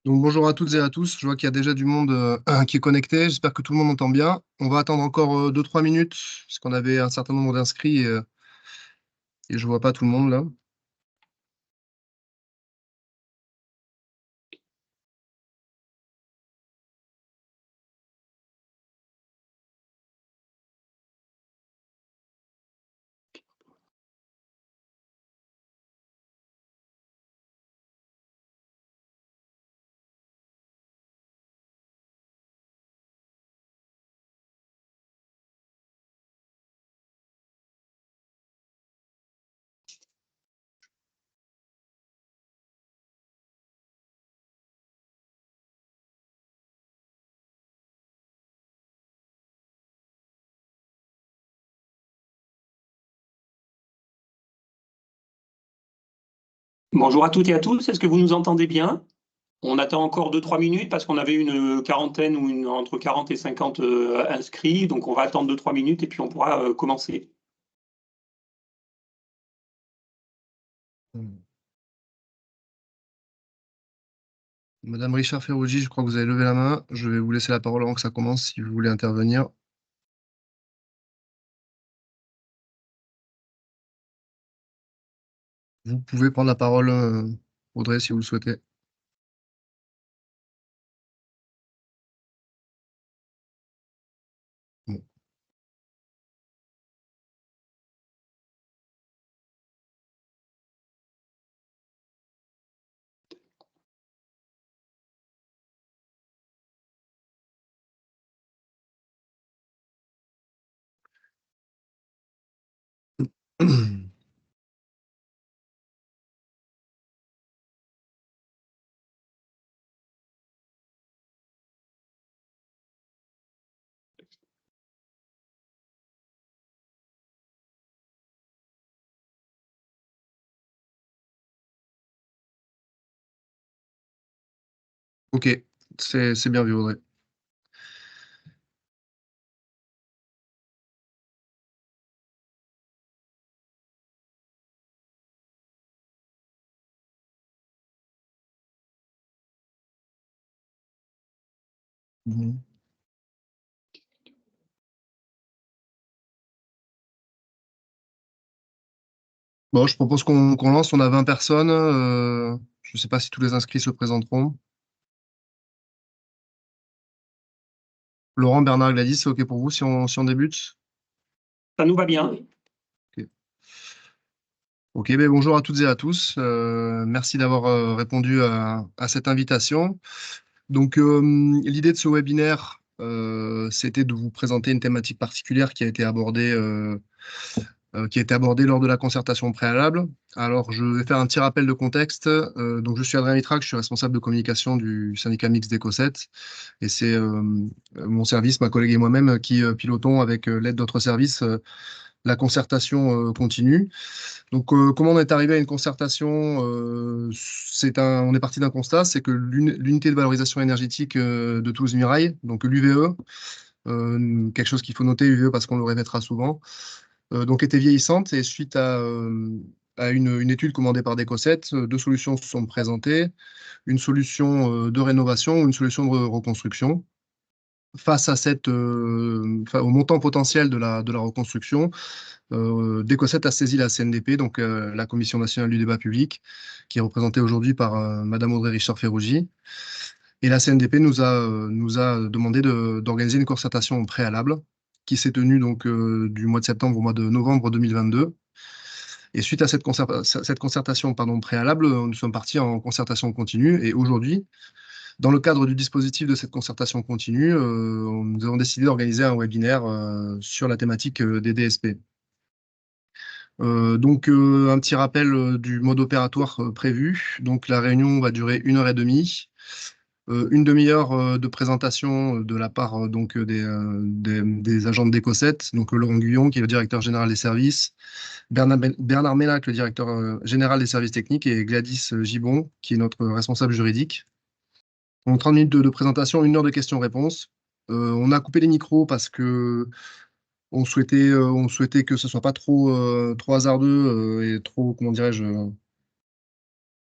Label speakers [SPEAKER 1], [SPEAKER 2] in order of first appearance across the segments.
[SPEAKER 1] Donc bonjour à toutes et à tous, je vois qu'il y a déjà du monde qui est connecté, j'espère que tout le monde entend bien. On va attendre encore 2-3 minutes, parce qu'on avait un certain nombre d'inscrits et je ne vois pas tout le monde là.
[SPEAKER 2] Bonjour à toutes et à tous, est-ce que vous nous entendez bien? On attend encore 2-3 minutes parce qu'on avait une quarantaine ou entre 40 et 50 inscrits, donc on va attendre 2-3 minutes et puis on pourra commencer.
[SPEAKER 1] Madame Richard-Ferruggi, je crois que vous avez levé la main. Je vais vous laisser la parole avant que ça commence si vous voulez intervenir. Vous pouvez prendre la parole, Audrey, si vous le souhaitez. Bon. Ok, c'est bien vu, Audrey. Mhm. Bon, je propose qu'on lance, on a 20 personnes. Je ne sais pas si tous les inscrits se présenteront. Laurent, Bernard, Gladys, c'est OK pour vous si on débute?
[SPEAKER 2] Ça nous va bien.
[SPEAKER 1] Ok, ben bonjour à toutes et à tous. Merci d'avoir répondu à cette invitation. Donc, l'idée de ce webinaire, c'était de vous présenter une thématique particulière qui a été abordée lors de la concertation préalable. Alors, je vais faire un petit rappel de contexte. Donc, je suis Adrien Litrac, je suis responsable de communication du syndicat mixte d'Ecocet. Et c'est mon service, ma collègue et moi-même qui pilotons avec l'aide d'autres services la concertation continue. Donc, comment on est arrivé à une concertation? On est parti d'un constat, c'est que l'unité de valorisation énergétique de Toulouse-Mirail, donc l'UVE, quelque chose qu'il faut noter, UVE, parce qu'on le répétera souvent, donc était vieillissante et suite à une étude commandée par Decosset, deux solutions se sont présentées, une solution de rénovation ou une solution de reconstruction. Face à au montant potentiel de la reconstruction, Decosset a saisi la CNDP, donc la Commission nationale du débat public, qui est représentée aujourd'hui par Madame Audrey Richard-Ferruggi. Et la CNDP nous a demandé d'organiser une concertation préalable qui s'est tenue donc du mois de septembre au mois de novembre 2022. Et suite à cette concertation préalable, nous sommes partis en concertation continue. Et aujourd'hui, dans le cadre du dispositif de cette concertation continue, nous avons décidé d'organiser un webinaire sur la thématique des DSP. Donc, un petit rappel du mode opératoire prévu. Donc, la réunion va durer 1h30. une demi-heure de présentation de la part donc des agents de DECOSET, donc Laurent Guyon, qui est le directeur général des services, Bernard Mélac, le directeur général des services techniques, et Gladys Gibon, qui est notre responsable juridique. Donc 30 minutes de présentation, 1 heure de questions-réponses. On a coupé les micros parce que on souhaitait que ce soit pas trop hasardeux et trop, comment dirais-je,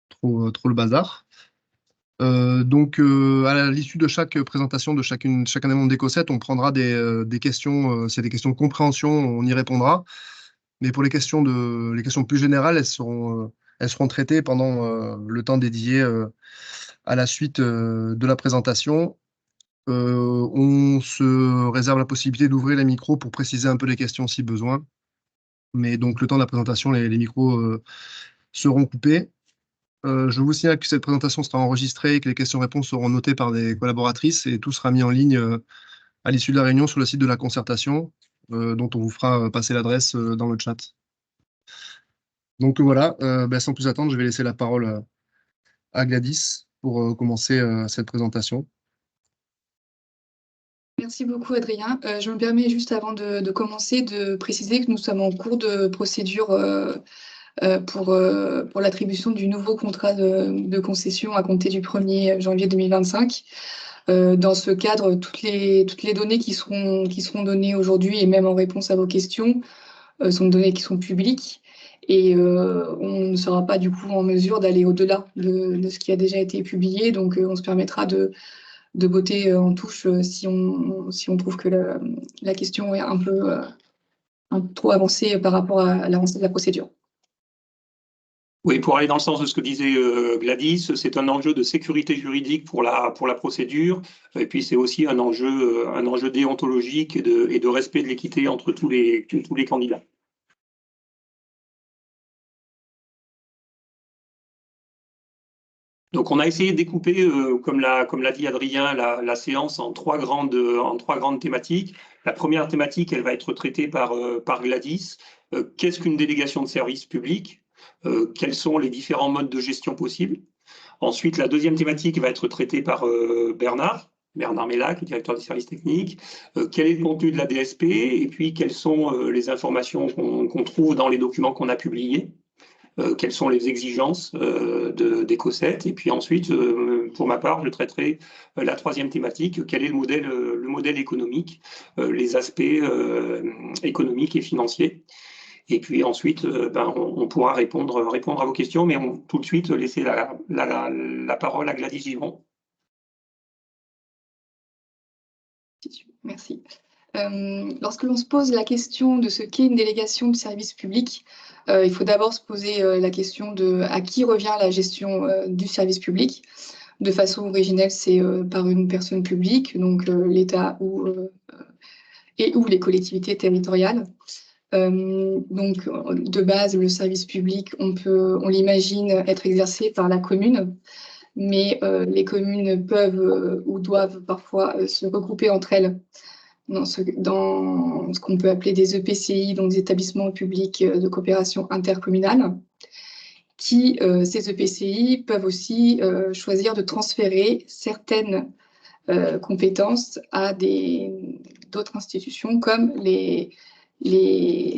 [SPEAKER 1] trop le bazar. À l'issue de chaque présentation de chacun des membres d'Ecocet, on prendra des questions. C'est des questions de compréhension, on y répondra. Mais pour les questions plus générales, elles seront traitées pendant le temps dédié à la suite de la présentation. On se réserve la possibilité d'ouvrir les micros pour préciser un peu les questions si besoin. Mais donc, le temps de la présentation, les micros seront coupés. Je vous signale que cette présentation sera enregistrée et que les questions-réponses seront notées par des collaboratrices et tout sera mis en ligne à l'issue de la réunion sur le site de la concertation, dont on vous fera passer l'adresse dans le chat. Donc voilà, sans plus attendre, je vais laisser la parole à Gladys pour commencer cette présentation.
[SPEAKER 3] Merci beaucoup, Adrien. Je me permets juste avant de commencer de préciser que nous sommes en cours de procédure pour l'attribution du nouveau contrat de concession à compter du 1er janvier 2025. Dans ce cadre, toutes les données qui seront données aujourd'hui et même en réponse à vos questions sont données qui sont publiques. Et on ne sera pas du coup en mesure d'aller au-delà de ce qui a déjà été publié. Donc, on se permettra de botter en touche si on trouve que la question est un peu trop avancée par rapport à l'avancée de la procédure.
[SPEAKER 2] Oui, pour aller dans le sens de ce que disait Gladys, c'est un enjeu de sécurité juridique pour la procédure, et puis c'est aussi un enjeu déontologique et de respect de l'équité entre tous les candidats. Donc, on a essayé de découper, comme l'a dit Adrien, la séance en trois grandes thématiques. La première thématique, elle va être traitée par Gladys. Qu'est-ce qu'une délégation de service public? Quels sont les différents modes de gestion possibles? Ensuite, la deuxième thématique va être traitée par Bernard Mélac, le directeur des services techniques. Quel est le contenu de la DSP? Et puis, quelles sont les informations qu'on trouve dans les documents qu'on a publiés? Quelles sont les exigences d'Ecocet. Et puis ensuite, pour ma part, je traiterai la troisième thématique, quel est le modèle économique, les aspects économiques et financiers. Et puis ensuite, on pourra répondre à vos questions, mais tout de suite laisser la parole à Gladys Gibon.
[SPEAKER 3] Merci. Lorsque l'on se pose la question de ce qu'est une délégation de service public, il faut d'abord se poser la question de à qui revient la gestion du service public. De façon originelle, c'est par une personne publique, donc l'État ou les collectivités territoriales. Donc, de base, le service public, on l'imagine être exercé par la commune, mais les communes peuvent ou doivent parfois se regrouper entre elles dans ce qu'on peut appeler des EPCI, donc des établissements publics de coopération intercommunale, ces EPCI peuvent aussi choisir de transférer certaines compétences à d'autres institutions comme les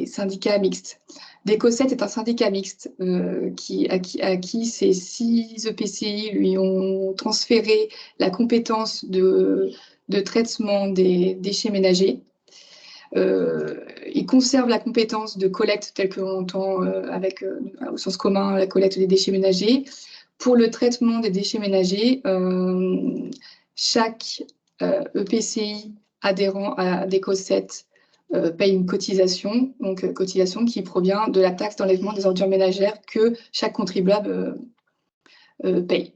[SPEAKER 3] syndicats mixtes. DECOSET est un syndicat mixte à qui ces 6 EPCI lui ont transféré la compétence de traitement des déchets ménagers. Il conserve la compétence de collecte telle que l'on entend au sens commun la collecte des déchets ménagers. Pour le traitement des déchets ménagers, chaque EPCI adhérent à DECOSET paye une cotisation, donc cotisation qui provient de la taxe d'enlèvement des ordures ménagères que chaque contribuable paye.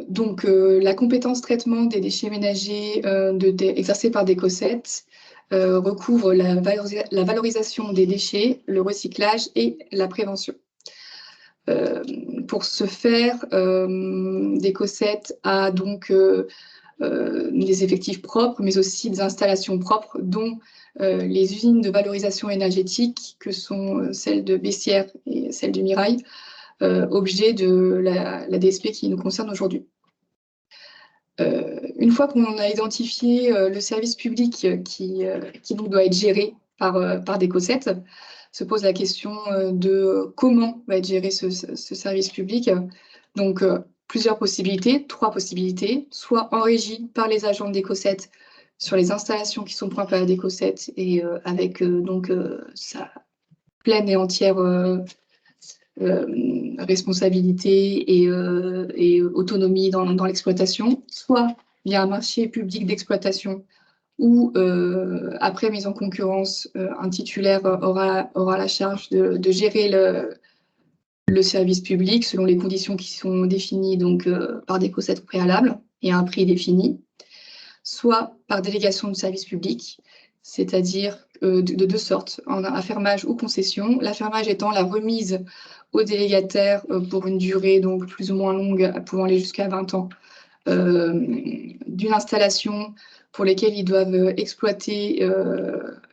[SPEAKER 3] Donc, la compétence traitement des déchets ménagers exercée par DECOSET recouvre la valorisation des déchets, le recyclage et la prévention. Pour ce faire, DECOSET a donc des effectifs propres, mais aussi des installations propres, dont les usines de valorisation énergétique, que sont celles de Bessières et celles du Mirail, objet de la DSP qui nous concerne aujourd'hui. Une fois qu'on a identifié le service public qui donc doit être géré par DECO7, se pose la question de comment va être géré ce service public. Donc, plusieurs possibilités, 3 possibilités, soit en régie par les agents de DECO7 sur les installations qui sont propres à DECO7 et avec donc sa pleine et entière responsabilité et autonomie dans l'exploitation, soit via un marché public d'exploitation où, après mise en concurrence, un titulaire aura la charge de gérer le service public selon les conditions qui sont définies donc, par DECO7 préalable et à un prix défini, soit par délégation de service public, c'est-à-dire de 2 sortes, en affermage ou concession. L'affermage étant la remise au délégataire pour une durée donc plus ou moins longue, pouvant aller jusqu'à 20 ans, d'une installation pour lesquelles ils doivent exploiter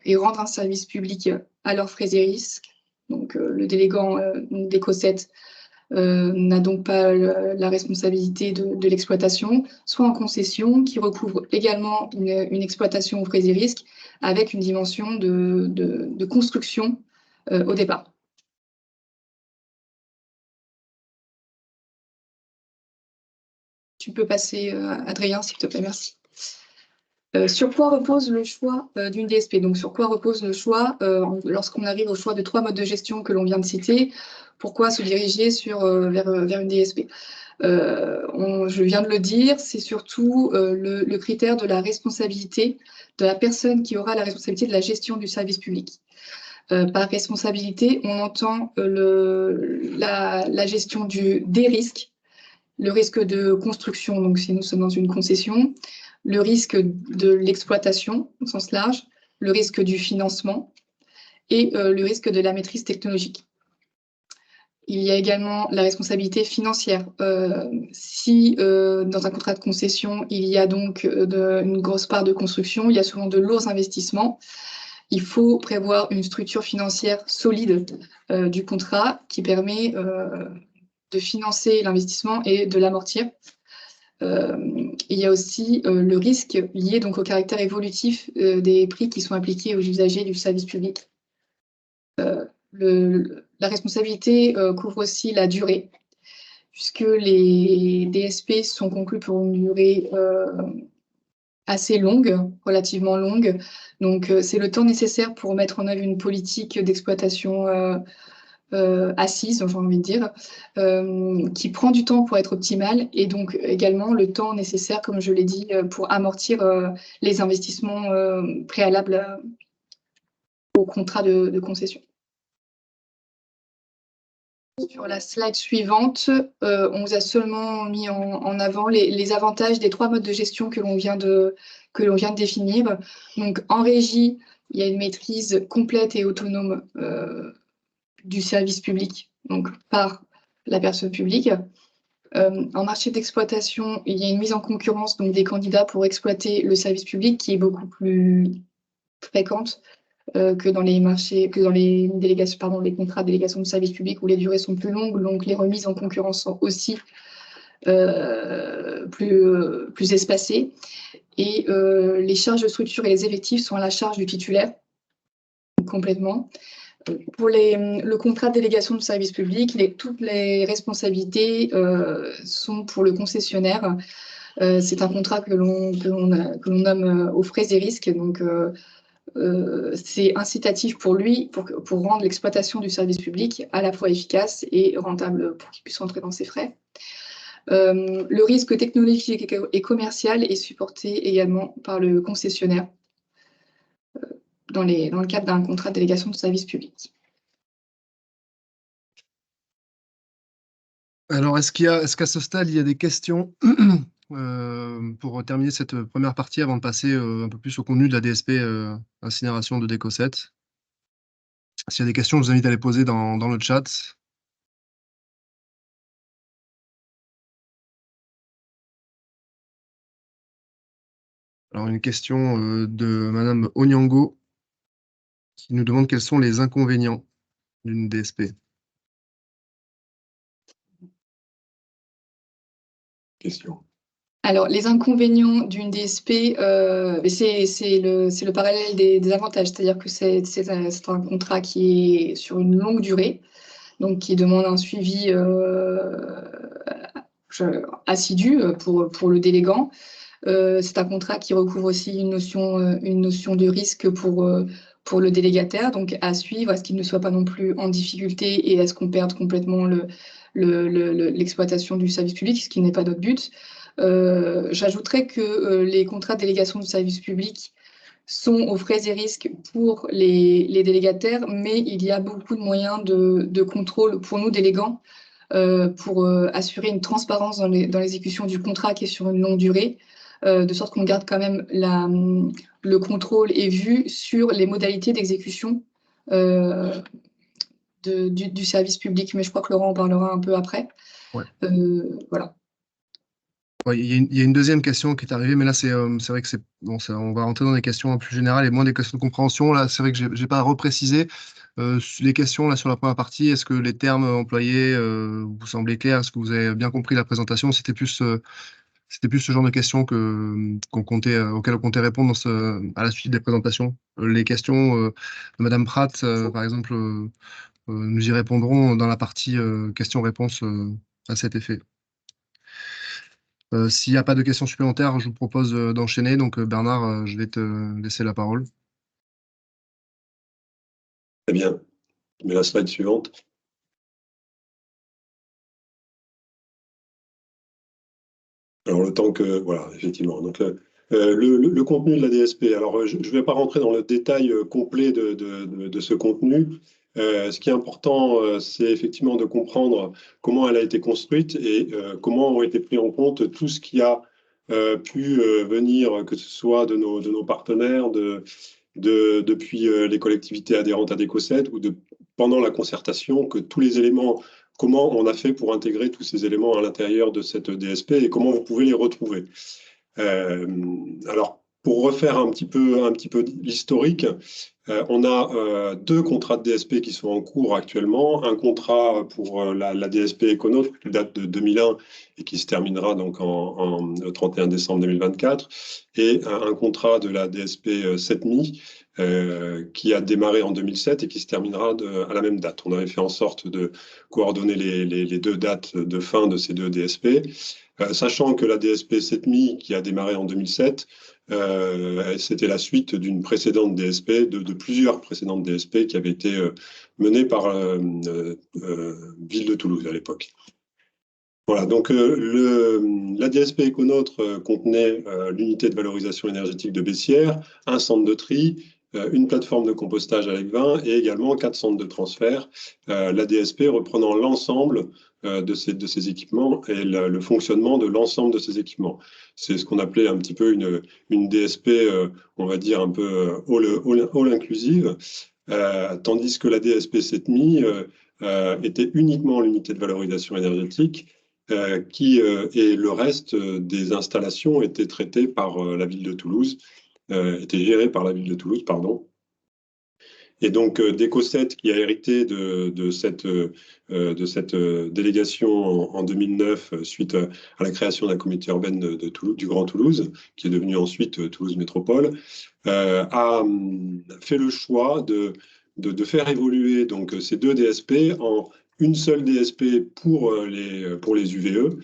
[SPEAKER 3] et rendre un service public à leurs frais et risques. Donc, le délégant DECO7 n'a donc pas la responsabilité de l'exploitation, soit en concession, qui recouvre également une exploitation aux frais et risques, avec une dimension de construction au départ. Tu peux passer, Adrien, s'il te plaît, merci. Sur quoi repose le choix d'une DSP? Donc, sur quoi repose le choix lorsqu'on arrive au choix de 3 modes de gestion que l'on vient de citer? Pourquoi se diriger vers une DSP? Je viens de le dire, c'est surtout le critère de la responsabilité de la personne qui aura la responsabilité de la gestion du service public. Par responsabilité, on entend la gestion des risques, le risque de construction, donc si nous sommes dans une concession, le risque de l'exploitation au sens large, le risque du financement et le risque de la maîtrise technologique. Il y a également la responsabilité financière. Si dans un contrat de concession, il y a donc une grosse part de construction, il y a souvent de lourds investissements, il faut prévoir une structure financière solide du contrat qui permet de financer l'investissement et de l'amortir. Il y a aussi le risque lié donc au caractère évolutif des prix qui sont appliqués aux usagers du service public. La responsabilité couvre aussi la durée, puisque les DSP sont conclus pour une durée assez longue, relativement longue. Donc, c'est le temps nécessaire pour mettre en œuvre une politique d'exploitation assise, j'ai envie de dire, qui prend du temps pour être optimale et donc également le temps nécessaire, comme je l'ai dit, pour amortir les investissements préalables au contrat de concession. Sur la slide suivante, on vous a seulement mis en avant les avantages des 3 modes de gestion que l'on vient de définir. Donc, en régie, il y a une maîtrise complète et autonome du service public, donc par la personne publique. En marché d'exploitation, il y a une mise en concurrence donc des candidats pour exploiter le service public qui est beaucoup plus fréquente que dans les marchés, que dans les délégations, pardon, les contrats de délégation de service public où les durées sont plus longues, donc les remises en concurrence sont aussi plus espacées. Et les charges de structure et les effectifs sont à la charge du titulaire complètement. Pour le contrat de délégation de service public, toutes les responsabilités sont pour le concessionnaire. C'est un contrat que l'on nomme aux frais et risques. Donc, c'est incitatif pour lui pour rendre l'exploitation du service public à la fois efficace et rentable pour qu'il puisse rentrer dans ses frais. Le risque technologique et commercial est supporté également par le concessionnaire dans le cadre d'un contrat de délégation de service public.
[SPEAKER 1] Alors, est-ce qu'à ce stade, il y a des questions pour terminer cette première partie avant de passer un peu plus au contenu de la DSP incinération de DECO7? S'il y a des questions, je vous invite à les poser dans le chat. Alors, une question de Madame Onyango qui nous demande quels sont les inconvénients d'une DSP.
[SPEAKER 2] Question.
[SPEAKER 3] Alors, les inconvénients d'une DSP, c'est le parallèle des avantages, c'est-à-dire que c'est un contrat qui est sur une longue durée, donc qui demande un suivi assidu pour le délégant. C'est un contrat qui recouvre aussi une notion de risque pour le délégataire, donc à suivre, à ce qu'il ne soit pas non plus en difficulté et à ce qu'on perde complètement l'exploitation du service public, ce qui n'est pas notre but. J'ajouterais que les contrats de délégation du service public sont aux frais et risques pour les délégataires, mais il y a beaucoup de moyens de contrôle pour nous délégants pour assurer une transparence dans l'exécution du contrat qui est sur une longue durée, de sorte qu'on garde quand même le contrôle et vue sur les modalités d'exécution du service public. Mais je crois que Laurent en parlera un peu après.
[SPEAKER 1] Ouais.
[SPEAKER 3] Voilà.
[SPEAKER 1] Ouais, il y a une deuxième question qui est arrivée, mais là, c'est vrai que bon, on va rentrer dans des questions plus générales et moins des questions de compréhension. Là, c'est vrai que j'ai pas reprécisé les questions là, sur la première partie. Est-ce que les termes employés vous semblaient clairs? Est-ce que vous avez bien compris la présentation? C'était plus ce genre de questions auxquelles on comptait répondre à la suite des présentations. Les questions de Madame Pratt, par exemple, nous y répondrons dans la partie questions-réponses à cet effet. S'il n'y a pas de questions supplémentaires, je vous propose d'enchaîner. Donc, Bernard, je vais te laisser la parole.
[SPEAKER 4] Très bien. Je mets la slide suivante. Alors, le temps que... Voilà, effectivement. Donc, le contenu de la DSP. Alors, je ne vais pas rentrer dans le détail complet de ce contenu. Ce qui est important, c'est effectivement de comprendre comment elle a été construite et comment ont été pris en compte tout ce qui a pu venir, que ce soit de nos partenaires, depuis les collectivités adhérentes à DECOSET ou pendant la concertation, que tous les éléments, comment on a fait pour intégrer tous ces éléments à l'intérieur de cette DSP et comment vous pouvez les retrouver. Alors, pour refaire un petit peu l'historique, on a 2 contrats de DSP qui sont en cours actuellement. Un contrat pour la DSP Econautre qui date de 2001 et qui se terminera donc le 31 décembre 2024, et un contrat de la DSP 7Mi qui a démarré en 2007 et qui se terminera à la même date. On avait fait en sorte de coordonner les 2 dates de fin de ces 2 DSP. Sachant que la DSP 7Mi, qui a démarré en 2007, c'était la suite d'une précédente DSP, de plusieurs précédentes DSP qui avaient été menées par Ville de Toulouse à l'époque. Voilà, donc la DSP Econautre contenait l'unité de valorisation énergétique de Bessières, un centre de tri, une plateforme de compostage avec 20 et également 4 centres de transfert. La DSP reprenant l'ensemble de ces équipements et le fonctionnement de l'ensemble de ces équipements. C'est ce qu'on appelait un petit peu une DSP, on va dire un peu all inclusive, tandis que la DSP 7Mi était uniquement l'unité de valorisation énergétique et le reste des installations étaient traitées par la ville de Toulouse, était géré par la ville de Toulouse, pardon. Et donc, DECOSET, qui a hérité de cette délégation en 2009, suite à la création de la communauté urbaine de Toulouse, du Grand Toulouse, qui est devenu ensuite Toulouse Métropole, a fait le choix de faire évoluer donc, ces 2 DSP en une seule DSP pour les UVE,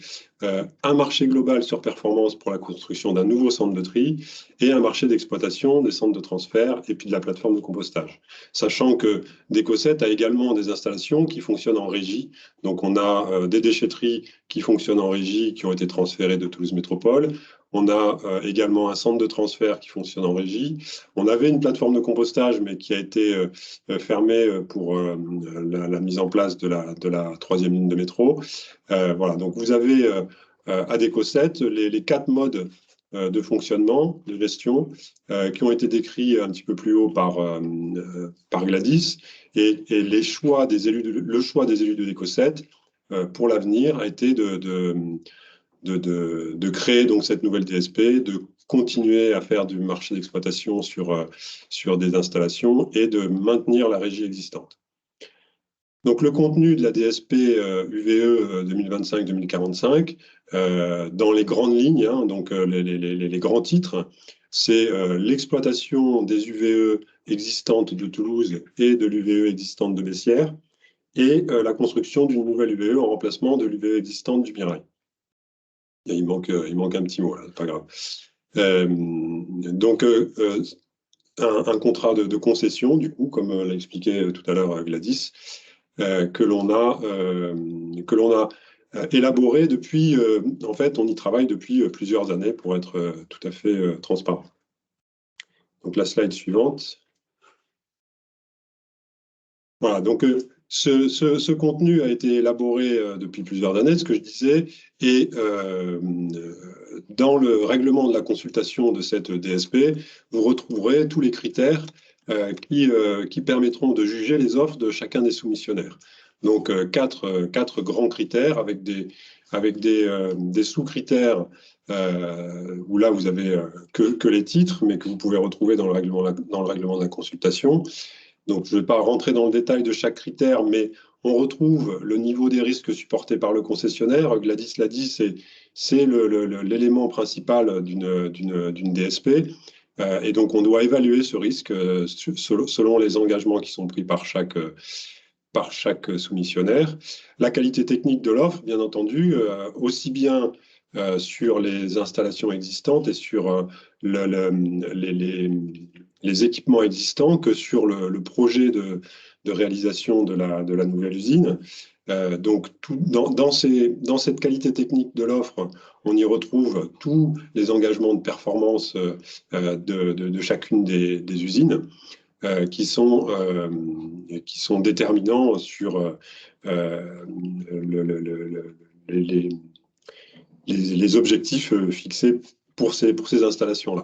[SPEAKER 4] un marché global sur performance pour la construction d'un nouveau centre de tri et un marché d'exploitation des centres de transfert et puis de la plateforme de compostage. Sachant que DECOSET a également des installations qui fonctionnent en régie. Donc, on a des déchetteries qui fonctionnent en régie, qui ont été transférées de Toulouse Métropole. On a également un centre de transfert qui fonctionne en régie. On avait une plateforme de compostage, mais qui a été fermée pour la mise en place de la 3e ligne de métro. Voilà, donc vous avez à DECOSET les 4 modes de fonctionnement, de gestion, qui ont été décrits un petit peu plus haut par Gladys, et le choix des élus de DECOSET pour l'avenir a été de créer donc cette nouvelle DSP, de continuer à faire du marché d'exploitation sur des installations et de maintenir la régie existante. Donc, le contenu de la DSP UVE 2025-2045, dans les grandes lignes, hein, donc les grands titres, c'est l'exploitation des UVE existantes de Toulouse et de l'UVE existante de Bessières, et la construction d'une nouvelle UVE en remplacement de l'UVE existante du Mirail. Et il manque un petit mot, là, c'est pas grave. Donc, un contrat de concession, du coup, comme l'a expliqué tout à l'heure Gladys, que l'on a élaboré depuis, en fait, on y travaille depuis plusieurs années pour être tout à fait transparent. Donc, la slide suivante. Voilà, donc ce contenu a été élaboré depuis plusieurs années, ce que je disais, et dans le règlement de la consultation de cette DSP, vous retrouverez tous les critères qui permettront de juger les offres de chacun des soumissionnaires. Donc, quatre grands critères avec des sous-critères où là, vous avez que les titres, mais que vous pouvez retrouver dans le règlement de la consultation. Donc, je ne vais pas rentrer dans le détail de chaque critère, mais on retrouve le niveau des risques supportés par le concessionnaire. Gladys l'a dit, c'est l'élément principal d'une DSP. Et donc, on doit évaluer ce risque selon les engagements qui sont pris par chaque soumissionnaire. La qualité technique de l'offre, bien entendu, aussi bien sur les installations existantes et sur les équipements existants que sur le projet de réalisation de la nouvelle usine. Donc, dans cette qualité technique de l'offre, on y retrouve tous les engagements de performance de chacune des usines qui sont déterminants sur les objectifs fixés pour ces installations-là.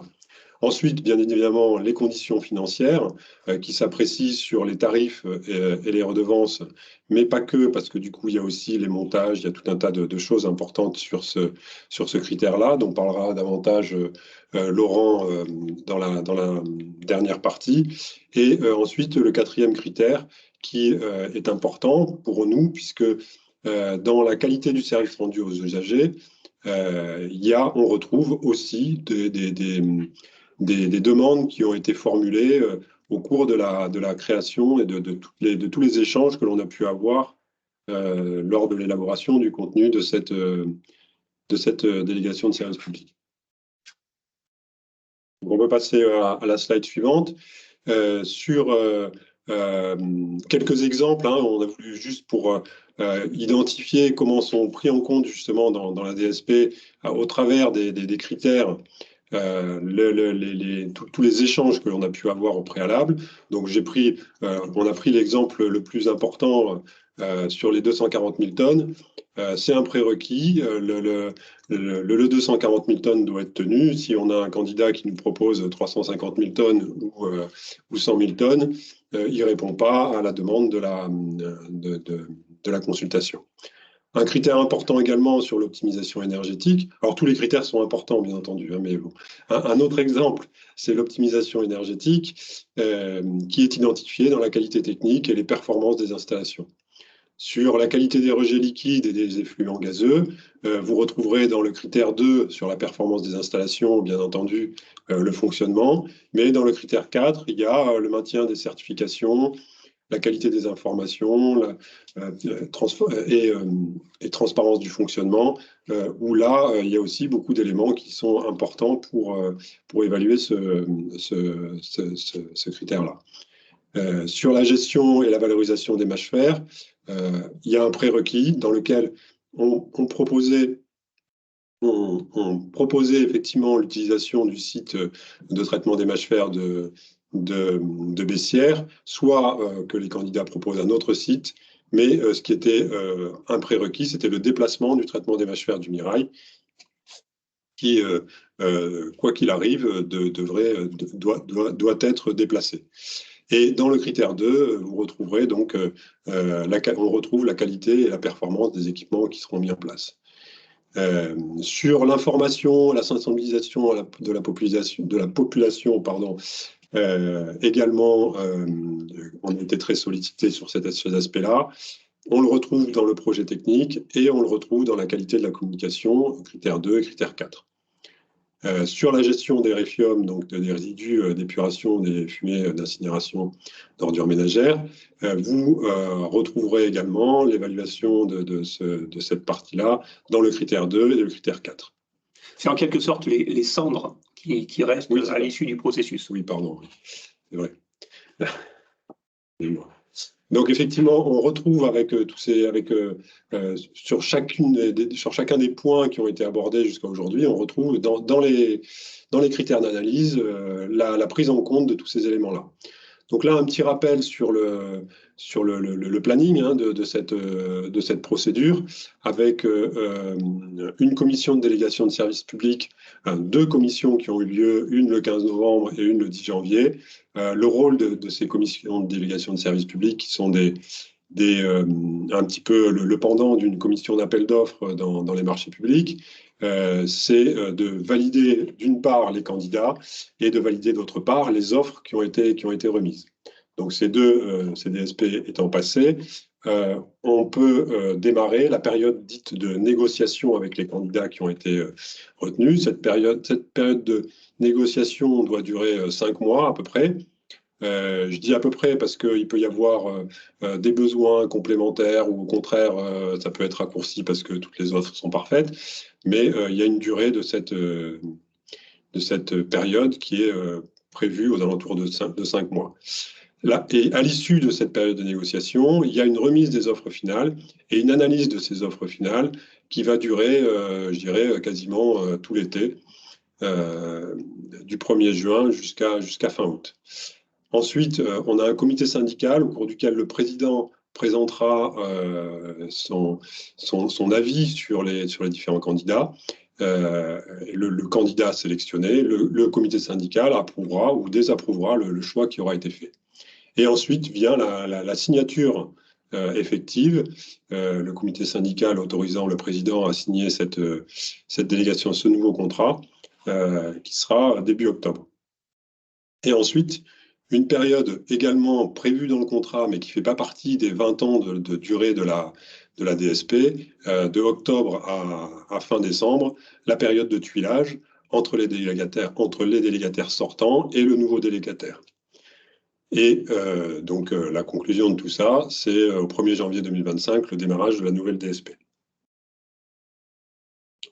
[SPEAKER 4] Ensuite, bien évidemment, les conditions financières qui s'apprécient sur les tarifs et les redevances, mais pas que, parce que du coup, il y a aussi les montages, il y a tout un tas de choses importantes sur ce critère-là, dont parlera davantage Laurent dans la dernière partie. Et ensuite, le quatrième critère qui est important pour nous, puisque dans la qualité du service rendu aux usagers, on retrouve aussi des demandes qui ont été formulées au cours de la création et de tous les échanges que l'on a pu avoir lors de l'élaboration du contenu de cette délégation de service public. Donc on peut passer à la slide suivante. Sur quelques exemples, hein, on a voulu juste pour identifier comment sont pris en compte justement dans la DSP au travers des critères tous les échanges que l'on a pu avoir au préalable. Donc on a pris l'exemple le plus important sur les 240 000 tonnes. C'est un prérequis. Le 240 000 tonnes doit être tenu. Si on a un candidat qui nous propose 350 000 tonnes ou 100 000 tonnes, il ne répond pas à la demande de la consultation. Un critère important également sur l'optimisation énergétique. Alors, tous les critères sont importants, bien entendu, hein, mais bon. Un autre exemple, c'est l'optimisation énergétique qui est identifiée dans la qualité technique et les performances des installations. Sur la qualité des rejets liquides et des effluents gazeux, vous retrouverez dans le critère 2, sur la performance des installations, bien entendu, le fonctionnement. Mais dans le critère 4, il y a le maintien des certifications, la qualité des informations et transparence du fonctionnement, où là, il y a aussi beaucoup d'éléments qui sont importants pour évaluer ce critère-là. Sur la gestion et la valorisation des mâches fer, il y a un prérequis dans lequel on proposait effectivement l'utilisation du site de traitement des mâches fer de Bessières, soit que les candidats proposent un autre site, mais ce qui était un prérequis, c'était le déplacement du traitement des mâches fer du Mirail, qui, quoi qu'il arrive, doit être déplacé. Et dans le critère 2, vous retrouverez donc on retrouve la qualité et la performance des équipements qui seront mis en place. Sur l'information, la sensibilisation de la population, également on a été très sollicité sur cet aspect-là. On le retrouve dans le projet technique et on le retrouve dans la qualité de la communication, critère 2 et critère 4. Sur la gestion des réfiums, donc des résidus d'épuration des fumées d'incinération d'ordures ménagères, vous retrouverez également l'évaluation de cette partie-là dans le critère 2 et le critère 4.
[SPEAKER 2] C'est en quelque sorte les cendres qui restent à l'issue du processus.
[SPEAKER 4] Oui, pardon, c'est vrai. Donc effectivement, on retrouve sur chacun des points qui ont été abordés jusqu'à aujourd'hui, on retrouve dans les critères d'analyse la prise en compte de tous ces éléments-là. Donc là, un petit rappel sur le planning de cette procédure, avec une commission de délégation de services publics, deux commissions qui ont eu lieu, une le 15 novembre et une le 10 janvier. Le rôle de ces commissions de délégation de services publics, qui sont un petit peu le pendant d'une commission d'appel d'offres dans les marchés publics, c'est de valider d'une part les candidats et de valider d'autre part les offres qui ont été remises. Donc ces DSP étant passés, on peut démarrer la période dite de négociation avec les candidats qui ont été retenus. Cette période de négociation doit durer 5 mois à peu près. Je dis à peu près parce qu'il peut y avoir des besoins complémentaires ou au contraire, ça peut être raccourci parce que toutes les offres sont parfaites. Mais il y a une durée de cette période qui est prévue aux alentours de 5 mois. Là, et à l'issue de cette période de négociation, il y a une remise des offres finales et une analyse de ces offres finales qui va durer, je dirais, quasiment tout l'été, du 1er juin jusqu'à fin août. Ensuite, on a un comité syndical au cours duquel le président présentera son avis sur les différents candidats. Le candidat sélectionné, le comité syndical approuvera ou désapprouvera le choix qui aura été fait. Et ensuite vient la signature effective, le comité syndical autorisant le président à signer cette délégation, ce nouveau contrat, qui sera début octobre. Et ensuite, une période également prévue dans le contrat, mais qui ne fait pas partie des 20 ans de durée de la DSP, de octobre à fin décembre, la période de tuilage entre les délégataires sortants et le nouveau délégataire. Et donc la conclusion de tout ça, c'est au 1er janvier 2025, le démarrage de la nouvelle DSP.